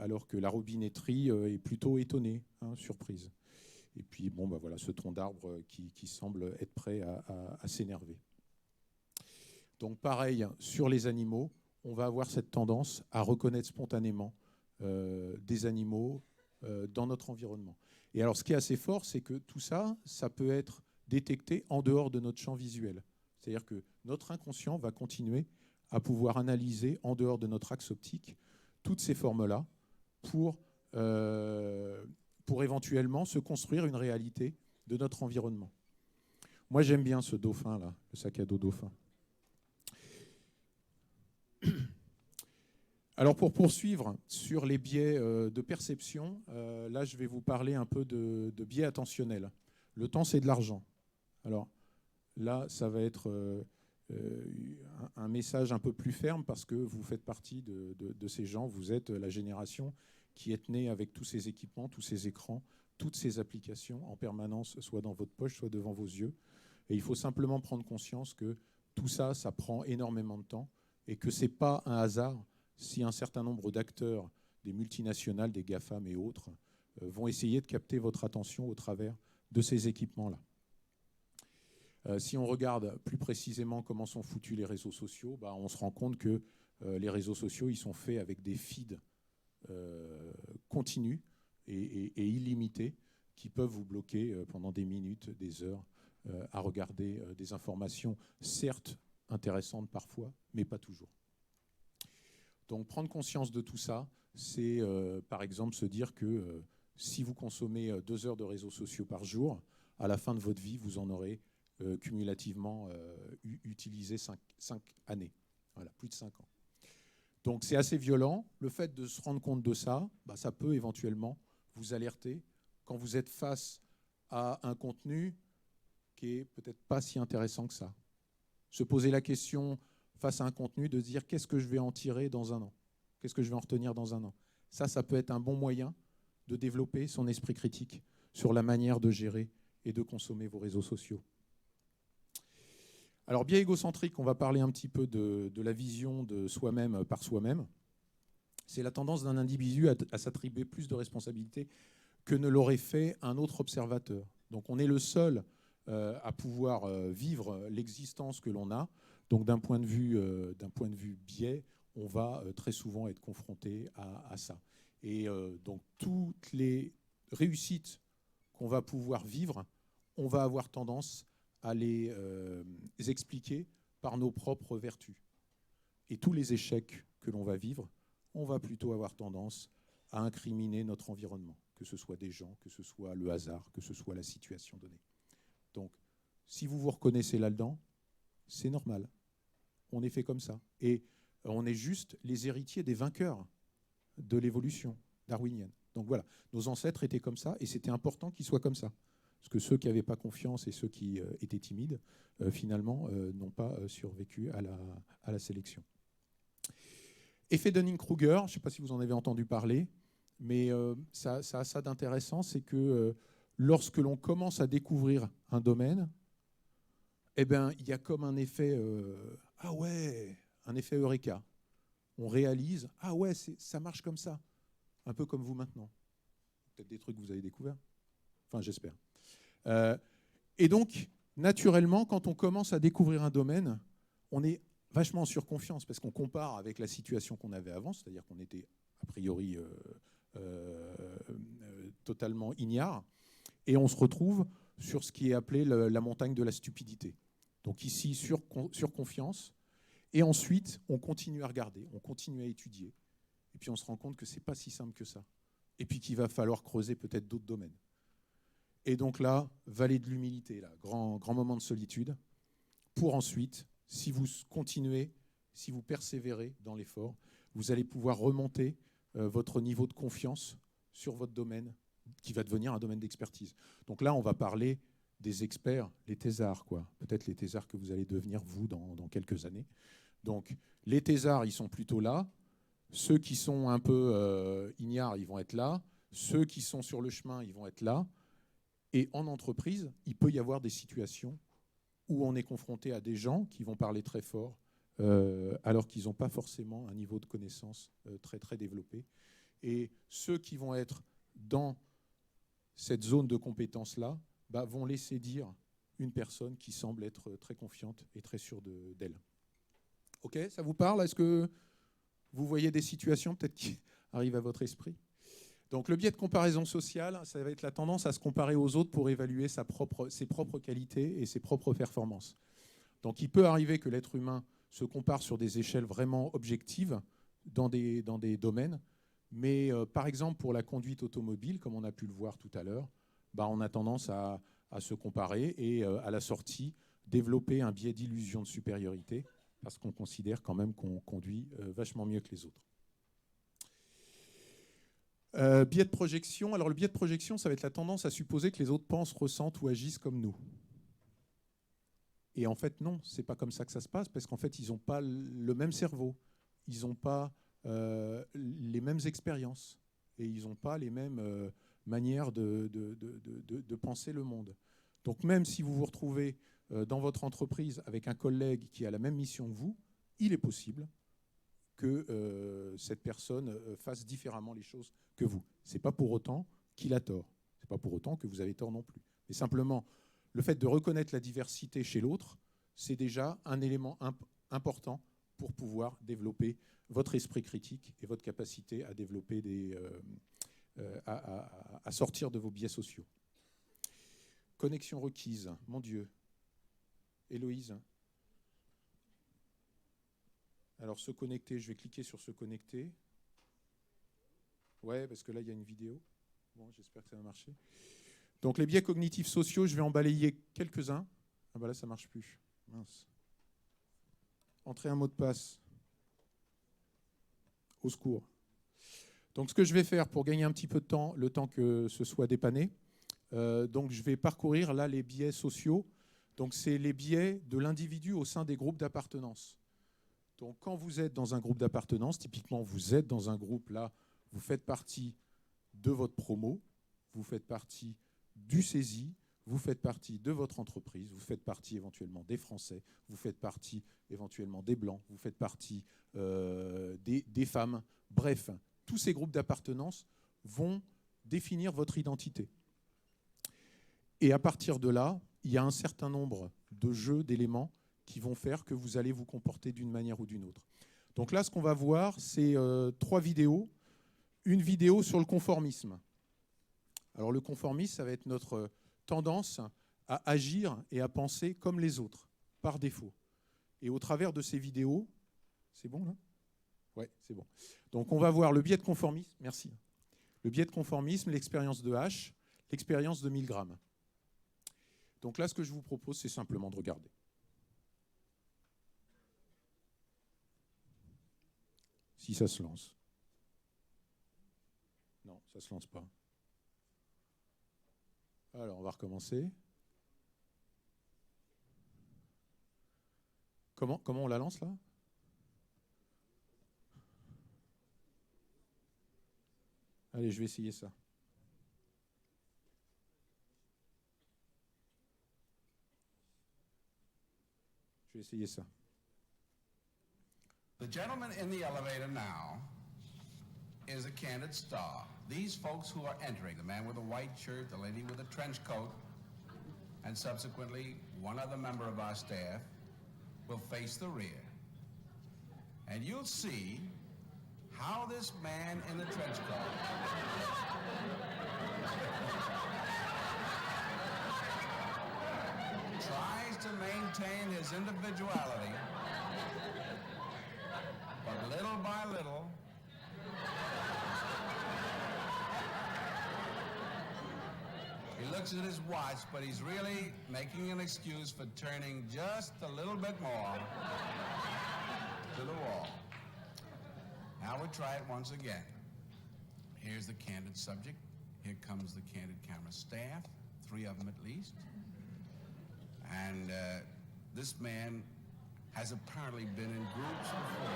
Alors que la robinetterie est plutôt étonnée, hein, surprise. Et puis, bon, bah voilà, ce tronc d'arbre qui semble être prêt à s'énerver. Donc, pareil, sur les animaux, on va avoir cette tendance à reconnaître spontanément des animaux dans notre environnement. Et alors, ce qui est assez fort, c'est que tout ça, ça peut être détecté en dehors de notre champ visuel. C'est-à-dire que notre inconscient va continuer à pouvoir analyser en dehors de notre axe optique toutes ces formes-là pour éventuellement se construire une réalité de notre environnement. Moi, j'aime bien ce dauphin-là, le sac à dos dauphin. Alors, pour poursuivre sur les biais de perception, là, je vais vous parler un peu de biais attentionnels. Le temps, c'est de l'argent. Alors, là, ça va être un message un peu plus ferme parce que vous faites partie de ces gens. Vous êtes la génération qui est née avec tous ces équipements, tous ces écrans, toutes ces applications en permanence, soit dans votre poche, soit devant vos yeux. Et il faut simplement prendre conscience que tout ça, ça prend énormément de temps et que ce n'est pas un hasard si un certain nombre d'acteurs, des multinationales, des GAFAM et autres, vont essayer de capter votre attention au travers de ces équipements-là. Si on regarde plus précisément comment sont foutus les réseaux sociaux, bah, on se rend compte que les réseaux sociaux, ils sont faits avec des feeds continus et illimités qui peuvent vous bloquer pendant des minutes, des heures, à regarder des informations, certes intéressantes parfois, mais pas toujours. Donc prendre conscience de tout ça, c'est par exemple se dire que si vous consommez 2 heures de réseaux sociaux par jour, à la fin de votre vie, vous en aurez cumulativement utilisé 5 années. Voilà, plus de 5 ans. Donc c'est assez violent. Le fait de se rendre compte de ça, bah, ça peut éventuellement vous alerter quand vous êtes face à un contenu qui est peut-être pas si intéressant que ça. Se poser la question face à un contenu de se dire qu'est-ce que je vais en tirer dans un an ? Qu'est-ce que je vais en retenir dans un an ? Ça peut être un bon moyen de développer son esprit critique sur la manière de gérer et de consommer vos réseaux sociaux. Alors, biais égocentrique, on va parler un petit peu de la vision de soi-même par soi-même. C'est la tendance d'un individu à s'attribuer plus de responsabilités que ne l'aurait fait un autre observateur. Donc, on est le seul à pouvoir vivre l'existence que l'on a. Donc, d'un point de vue biais, on va très souvent être confronté à ça. Et donc, toutes les réussites qu'on va pouvoir vivre, on va avoir tendance à les expliquer par nos propres vertus. Et tous les échecs que l'on va vivre, on va plutôt avoir tendance à incriminer notre environnement, que ce soit des gens, que ce soit le hasard, que ce soit la situation donnée. Donc, si vous vous reconnaissez là-dedans, c'est normal. On est fait comme ça. Et on est juste les héritiers des vainqueurs de l'évolution darwinienne. Donc voilà, nos ancêtres étaient comme ça et c'était important qu'ils soient comme ça. Parce que ceux qui n'avaient pas confiance et ceux qui étaient timides, finalement, n'ont pas survécu à la sélection. Effet Dunning-Kruger, je ne sais pas si vous en avez entendu parler, mais ça a ça d'intéressant, c'est que lorsque l'on commence à découvrir un domaine, eh ben, il y a comme un effet ah ouais, un effet Eureka. On réalise, ah ouais, ça marche comme ça. Un peu comme vous maintenant. Peut-être des trucs que vous avez découverts. Enfin, j'espère. Et donc, naturellement, quand on commence à découvrir un domaine, on est vachement en surconfiance parce qu'on compare avec la situation qu'on avait avant, c'est-à-dire qu'on était a priori totalement ignare, et on se retrouve sur ce qui est appelé la montagne de la stupidité. Donc ici, surconfiance, et ensuite, on continue à regarder, on continue à étudier, et puis on se rend compte que ce n'est pas si simple que ça, et puis qu'il va falloir creuser peut-être d'autres domaines. Et donc là, vallée de l'humilité, là, grand moment de solitude, pour ensuite, si vous continuez, si vous persévérez dans l'effort, vous allez pouvoir remonter votre niveau de confiance sur votre domaine, qui va devenir un domaine d'expertise. Donc là, on va parler des experts, les thésards, quoi. Peut-être les thésards que vous allez devenir, vous, dans quelques années. Donc, les thésards, ils sont plutôt là. Ceux qui sont un peu ignares, ils vont être là. Ceux qui sont sur le chemin, ils vont être là. Et en entreprise, il peut y avoir des situations où on est confronté à des gens qui vont parler très fort, alors qu'ils n'ont pas forcément un niveau de connaissance très, très développé. Et ceux qui vont être dans cette zone de compétence-là vont laisser dire une personne qui semble être très confiante et très sûre d'elle. OK, ça vous parle? Est-ce que vous voyez des situations peut-être qui arrivent à votre esprit? Donc le biais de comparaison sociale, ça va être la tendance à se comparer aux autres pour évaluer ses propres qualités et ses propres performances. Donc il peut arriver que l'être humain se compare sur des échelles vraiment objectives dans des domaines, mais par exemple pour la conduite automobile, comme on a pu le voir tout à l'heure, on a tendance à se comparer et à la sortie développer un biais d'illusion de supériorité parce qu'on considère quand même qu'on conduit vachement mieux que les autres. Biais de projection. Alors le biais de projection, ça va être la tendance à supposer que les autres pensent, ressentent ou agissent comme nous. Et en fait, non, c'est pas comme ça que ça se passe, parce qu'en fait, ils n'ont pas le même cerveau, ils n'ont pas les mêmes expériences, et ils n'ont pas les mêmes manières de penser le monde. Donc même si vous vous retrouvez dans votre entreprise avec un collègue qui a la même mission que vous, il est possible que cette personne fasse différemment les choses que vous. Ce n'est pas pour autant qu'il a tort. Ce n'est pas pour autant que vous avez tort non plus. Mais simplement, le fait de reconnaître la diversité chez l'autre, c'est déjà un élément important pour pouvoir développer votre esprit critique et votre capacité à développer à sortir de vos biais sociaux. Connexion requise, mon Dieu. Héloïse. Alors, se connecter, je vais cliquer sur se connecter. Ouais, parce que là, il y a une vidéo. Bon, j'espère que ça va marcher. Donc, les biais cognitifs sociaux, je vais en balayer quelques-uns. Ah bah là, ça ne marche plus. Mince. Entrer un mot de passe. Au secours. Donc, ce que je vais faire pour gagner un petit peu de temps, le temps que ce soit dépanné, donc je vais parcourir là les biais sociaux. Donc, c'est les biais de l'individu au sein des groupes d'appartenance. Donc, quand vous êtes dans un groupe d'appartenance, typiquement, vous êtes dans un groupe, là, vous faites partie de votre promo, vous faites partie du CESI, vous faites partie de votre entreprise, vous faites partie éventuellement des Français, vous faites partie éventuellement des Blancs, vous faites partie des femmes. Bref, tous ces groupes d'appartenance vont définir votre identité. Et à partir de là, il y a un certain nombre de jeux, d'éléments qui vont faire que vous allez vous comporter d'une manière ou d'une autre. Donc là, ce qu'on va voir, c'est 3 vidéos. Une vidéo sur le conformisme. Alors le conformisme, ça va être notre tendance à agir et à penser comme les autres, par défaut. Et au travers de ces vidéos, c'est bon là ? Ouais, c'est bon. Donc on va voir le biais de conformisme, merci. Le biais de conformisme, l'expérience de H, l'expérience de Milgram. Donc là, ce que je vous propose, c'est simplement de regarder. Si ça se lance. Non, ça ne se lance pas. Alors, on va recommencer. Comment on la lance, là ? Allez, je vais essayer ça. Je vais essayer ça. The gentleman in the elevator now is a candid star. These folks who are entering, the man with the white shirt, the lady with the trench coat, and subsequently one other member of our staff, will face the rear. and you'll see how this man in the trench coat tries to maintain his individuality, but little by little, he looks at his watch, but he's really making an excuse for turning just a little bit more to the wall. Now we'll try it once again. Here's the candid subject. Here comes the candid camera staff, 3 of them at least. And this man has apparently been in groups before.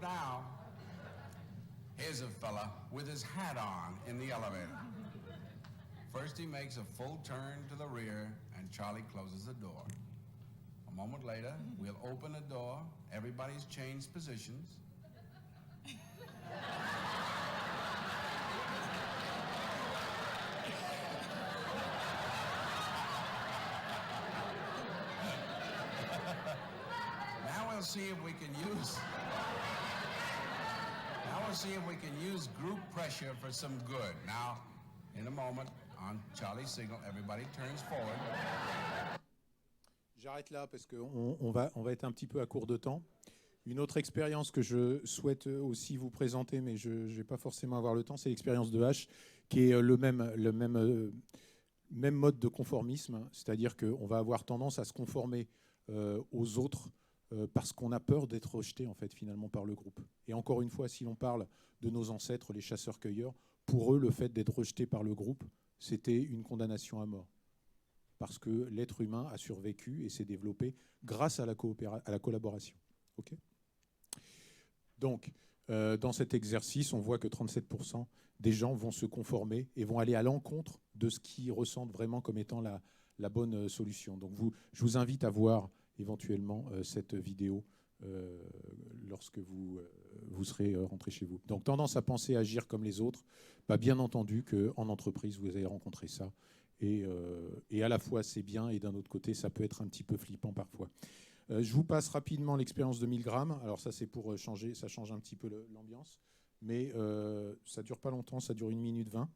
Now, here's a fella with his hat on in the elevator. First he makes a full turn to the rear and Charlie closes the door. A moment later, we'll open the door, everybody's changed positions. Now we'll see if we can use group pressure for some good. Now, in a moment, on Charlie's signal, everybody turns forward. J'arrête là parce qu'on va être un petit peu à court de temps. Une autre expérience que je souhaite aussi vous présenter, mais je ne vais pas forcément avoir le temps, c'est l'expérience de H, qui est le même mode de conformisme, c'est-à-dire qu'on va avoir tendance à se conformer aux autres parce qu'on a peur d'être rejeté en fait, finalement par le groupe. Et encore une fois, si l'on parle de nos ancêtres, les chasseurs-cueilleurs, pour eux, le fait d'être rejeté par le groupe, c'était une condamnation à mort. Parce que l'être humain a survécu et s'est développé grâce à la collaboration. Okay. Donc, dans cet exercice, on voit que 37% des gens vont se conformer et vont aller à l'encontre de ce qu'ils ressentent vraiment comme étant la bonne solution. Donc, je vous invite à voir éventuellement cette vidéo lorsque vous serez rentré chez vous. Donc, tendance à penser, agir comme les autres. Bah, bien entendu qu'en entreprise, vous allez rencontrer ça. Et à la fois, c'est bien, et d'un autre côté, ça peut être un petit peu flippant parfois. Je vous passe rapidement l'expérience de Milgram. Alors ça, c'est pour changer, ça change un petit peu l'ambiance. Mais ça ne dure pas longtemps, ça dure 1 minute 20.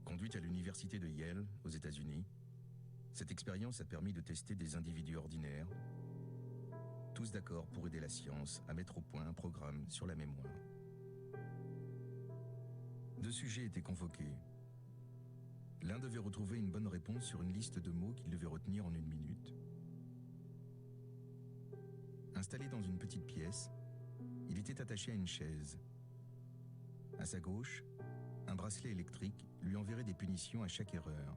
Conduite à l'université de Yale, aux États-Unis, cette expérience a permis de tester des individus ordinaires, tous d'accord pour aider la science à mettre au point un programme sur la mémoire. 2 sujets étaient convoqués. L'un devait retrouver une bonne réponse sur une liste de mots qu'il devait retenir en 1 minute. Installé dans une petite pièce, il était attaché à une chaise. À sa gauche, un bracelet électrique lui enverrait des punitions à chaque erreur.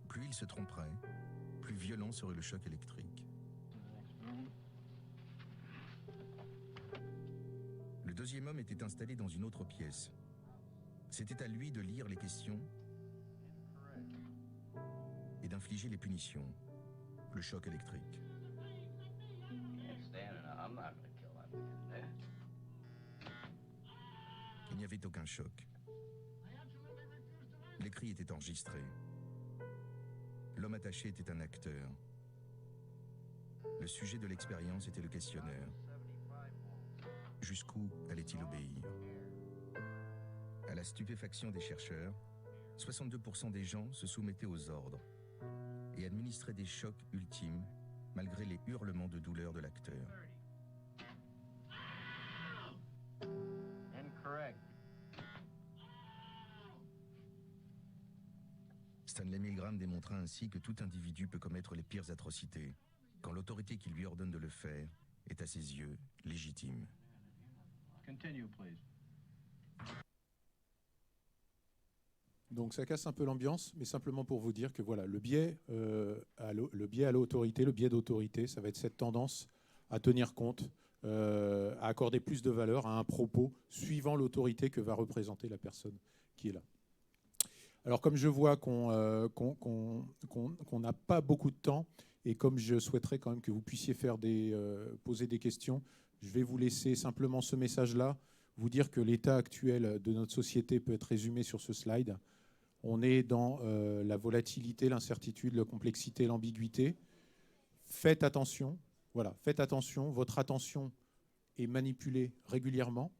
Plus il se tromperait, plus violent serait le choc électrique. Le deuxième homme était installé dans une autre pièce. C'était à lui de lire les questions et d'infliger les punitions, le choc électrique. Il n'y avait aucun choc. Les cris étaient enregistrés. L'homme attaché était un acteur. Le sujet de l'expérience était le questionnaire. Jusqu'où allait-il obéir? À la stupéfaction des chercheurs, 62% des gens se soumettaient aux ordres et administraient des chocs ultimes malgré les hurlements de douleur de l'acteur. Stanley Milgram démontra ainsi que tout individu peut commettre les pires atrocités, quand l'autorité qui lui ordonne de le faire est à ses yeux légitime. Continue, please. Donc ça casse un peu l'ambiance, mais simplement pour vous dire que voilà, le biais à l'autorité, le biais d'autorité, ça va être cette tendance à tenir compte, à accorder plus de valeur à un propos suivant l'autorité que va représenter la personne qui est là. Alors, comme je vois qu'on n'a pas beaucoup de temps, et comme je souhaiterais quand même que vous puissiez poser des questions, je vais vous laisser simplement ce message-là, vous dire que l'état actuel de notre société peut être résumé sur ce slide. On est dans la volatilité, l'incertitude, la complexité, l'ambiguïté. Faites attention, voilà, faites attention, votre attention est manipulée régulièrement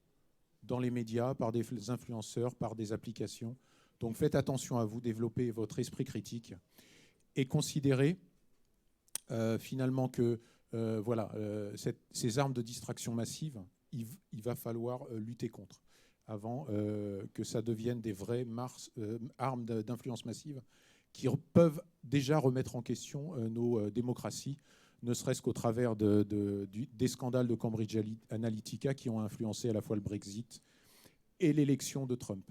dans les médias, par des influenceurs, par des applications. Donc faites attention à vous, développez votre esprit critique et considérez finalement que ces armes de distraction massive, il va falloir lutter contre avant que ça devienne des vraies armes d'influence massive qui peuvent déjà remettre en question nos démocraties, ne serait-ce qu'au travers des scandales de Cambridge Analytica qui ont influencé à la fois le Brexit et l'élection de Trump.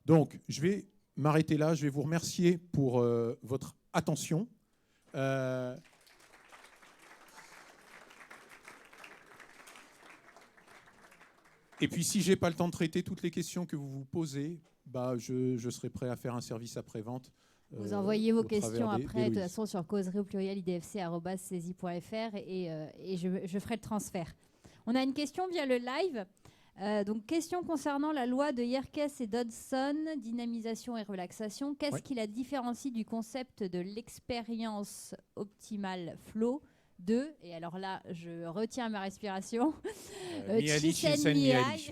Donc, je vais m'arrêter là. Je vais vous remercier pour votre attention. Et puis, si je n'ai pas le temps de traiter toutes les questions que vous vous posez, je serai prêt à faire un service après-vente. Vous envoyez vos questions après, de toute façon, sur causerie@idfc.saisie.fr et je ferai le transfert. On a une question via le live. Donc, question concernant la loi de Yerkes et Dodson, dynamisation et relaxation. Qu'est-ce qui la différencie du concept de l'expérience optimale flow de, et alors là, je retiens ma respiration, Mihaly Csikszentmihalyi.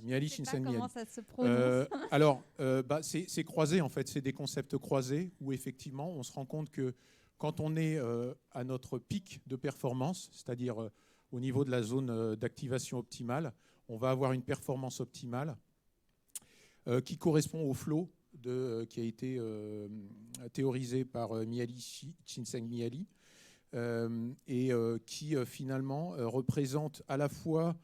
Mihaly Csikszentmihalyi. Comment ça se prononce c'est croisé, en fait. C'est des concepts croisés où, effectivement, on se rend compte que quand on est à notre pic de performance, c'est-à-dire au niveau de la zone d'activation optimale, on va avoir une performance optimale qui correspond au flow qui a été théorisé par Mihaly Csikszentmihalyi. Qui finalement représente à la fois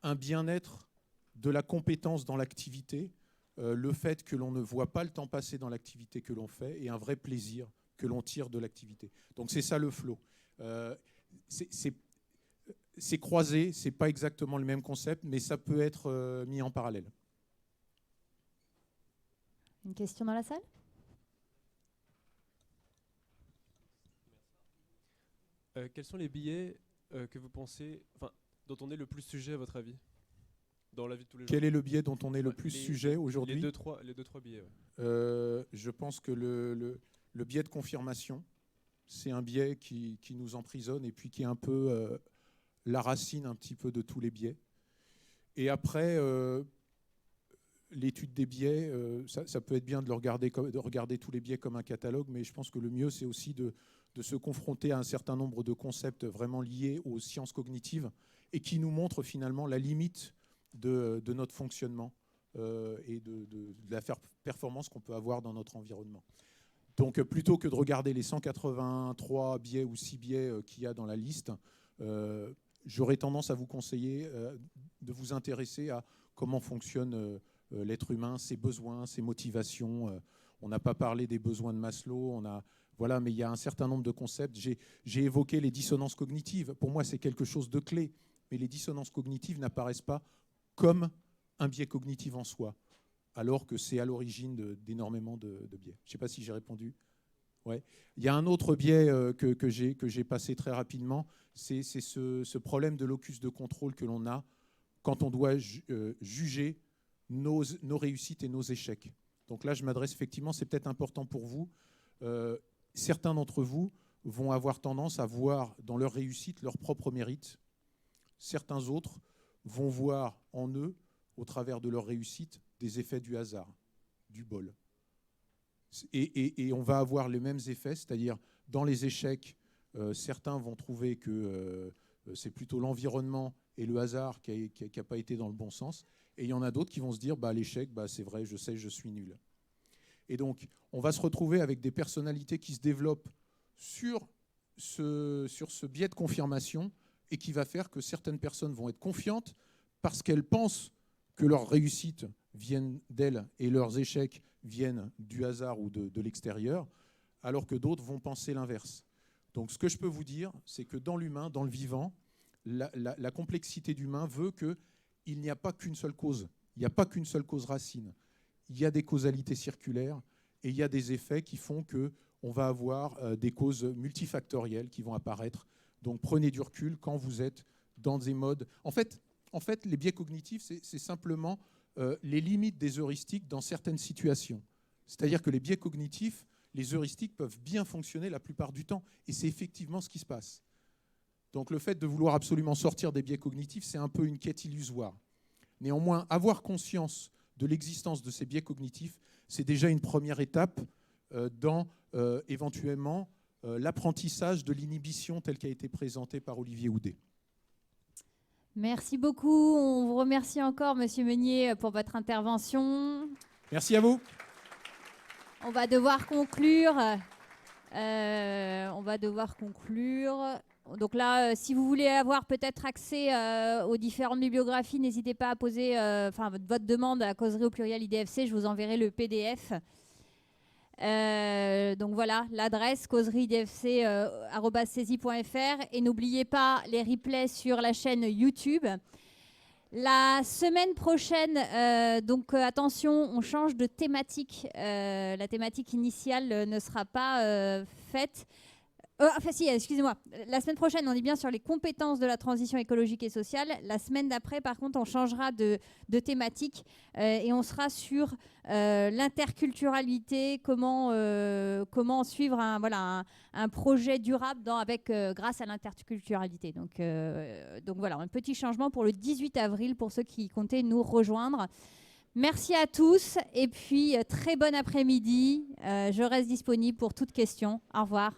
un bien-être de la compétence dans l'activité, le fait que l'on ne voit pas le temps passer dans l'activité que l'on fait et un vrai plaisir que l'on tire de l'activité. Donc c'est ça le flow. C'est croisé, c'est pas exactement le même concept, mais ça peut être mis en parallèle. Une question dans la salle ? Quels sont les billets que vous pensez, dont on est le plus sujet à votre avis dans la vie de tous les jours? Quel est le biais dont on est le plus sujet aujourd'hui? Les deux, trois billets. Je pense que le biais de confirmation, c'est un biais qui nous emprisonne et puis qui est un peu la racine un petit peu de tous les biais. Et après, l'étude des biais, ça peut être bien de regarder tous les biais comme un catalogue, mais je pense que le mieux, c'est aussi de se confronter à un certain nombre de concepts vraiment liés aux sciences cognitives et qui nous montrent finalement la limite de notre fonctionnement et de la performance qu'on peut avoir dans notre environnement. Donc plutôt que de regarder les 183 biais ou 6 biais qu'il y a dans la liste, j'aurais tendance à vous conseiller de vous intéresser à comment fonctionne l'être humain, ses besoins, ses motivations. On n'a pas parlé des besoins de Maslow, mais il y a un certain nombre de concepts. J'ai évoqué les dissonances cognitives. Pour moi, c'est quelque chose de clé. Mais les dissonances cognitives n'apparaissent pas comme un biais cognitif en soi, alors que c'est à l'origine d'énormément de biais. Je ne sais pas si j'ai répondu. Ouais. Il y a un autre biais que j'ai passé très rapidement, c'est ce problème de locus de contrôle que l'on a quand on doit juger nos réussites et nos échecs. Donc là, je m'adresse effectivement, c'est peut-être important pour vous. Certains d'entre vous vont avoir tendance à voir dans leur réussite leur propre mérite. Certains autres vont voir en eux, au travers de leur réussite, des effets du hasard, du bol. Et on va avoir les mêmes effets, c'est-à-dire dans les échecs, certains vont trouver que c'est plutôt l'environnement et le hasard qui n'a pas été dans le bon sens. Et il y en a d'autres qui vont se dire l'échec, c'est vrai, je sais, je suis nul. Et donc, on va se retrouver avec des personnalités qui se développent sur ce biais de confirmation et qui va faire que certaines personnes vont être confiantes parce qu'elles pensent que leurs réussites viennent d'elles et leurs échecs viennent du hasard ou de l'extérieur, alors que d'autres vont penser l'inverse. Donc, ce que je peux vous dire, c'est que dans l'humain, dans le vivant, la complexité d'humain veut qu'il n'y a pas qu'une seule cause. Il n'y a pas qu'une seule cause racine. Il y a des causalités circulaires Et il y a des effets qui font qu'on va avoir des causes multifactorielles qui vont apparaître. Donc prenez du recul quand vous êtes dans des modes... En fait les biais cognitifs, c'est simplement les limites des heuristiques dans certaines situations. C'est-à-dire que les biais cognitifs, les heuristiques peuvent bien fonctionner la plupart du temps. Et c'est effectivement ce qui se passe. Donc le fait de vouloir absolument sortir des biais cognitifs, c'est un peu une quête illusoire. Néanmoins, avoir conscience de l'existence de ces biais cognitifs, c'est déjà une première étape dans éventuellement l'apprentissage de l'inhibition telle qu'a été présentée par Olivier Houdet. Merci beaucoup. On vous remercie encore, Monsieur Meunier, pour votre intervention. Merci à vous. On va devoir conclure. Donc là, si vous voulez avoir peut-être accès aux différentes bibliographies, n'hésitez pas à poser votre demande à causerie@idfc. Je vous enverrai le PDF. Donc voilà, l'adresse causerie-idfc@saisie.fr. Et n'oubliez pas les replays sur la chaîne YouTube. La semaine prochaine, attention, on change de thématique. La thématique initiale ne sera pas faite. Excusez-moi. La semaine prochaine, on est bien sur les compétences de la transition écologique et sociale. La semaine d'après, par contre, on changera de thématique et on sera sur l'interculturalité, comment suivre un projet durable grâce à l'interculturalité. Donc voilà, un petit changement pour le 18 avril pour ceux qui comptaient nous rejoindre. Merci à tous et puis très bon après-midi. Je reste disponible pour toute question. Au revoir.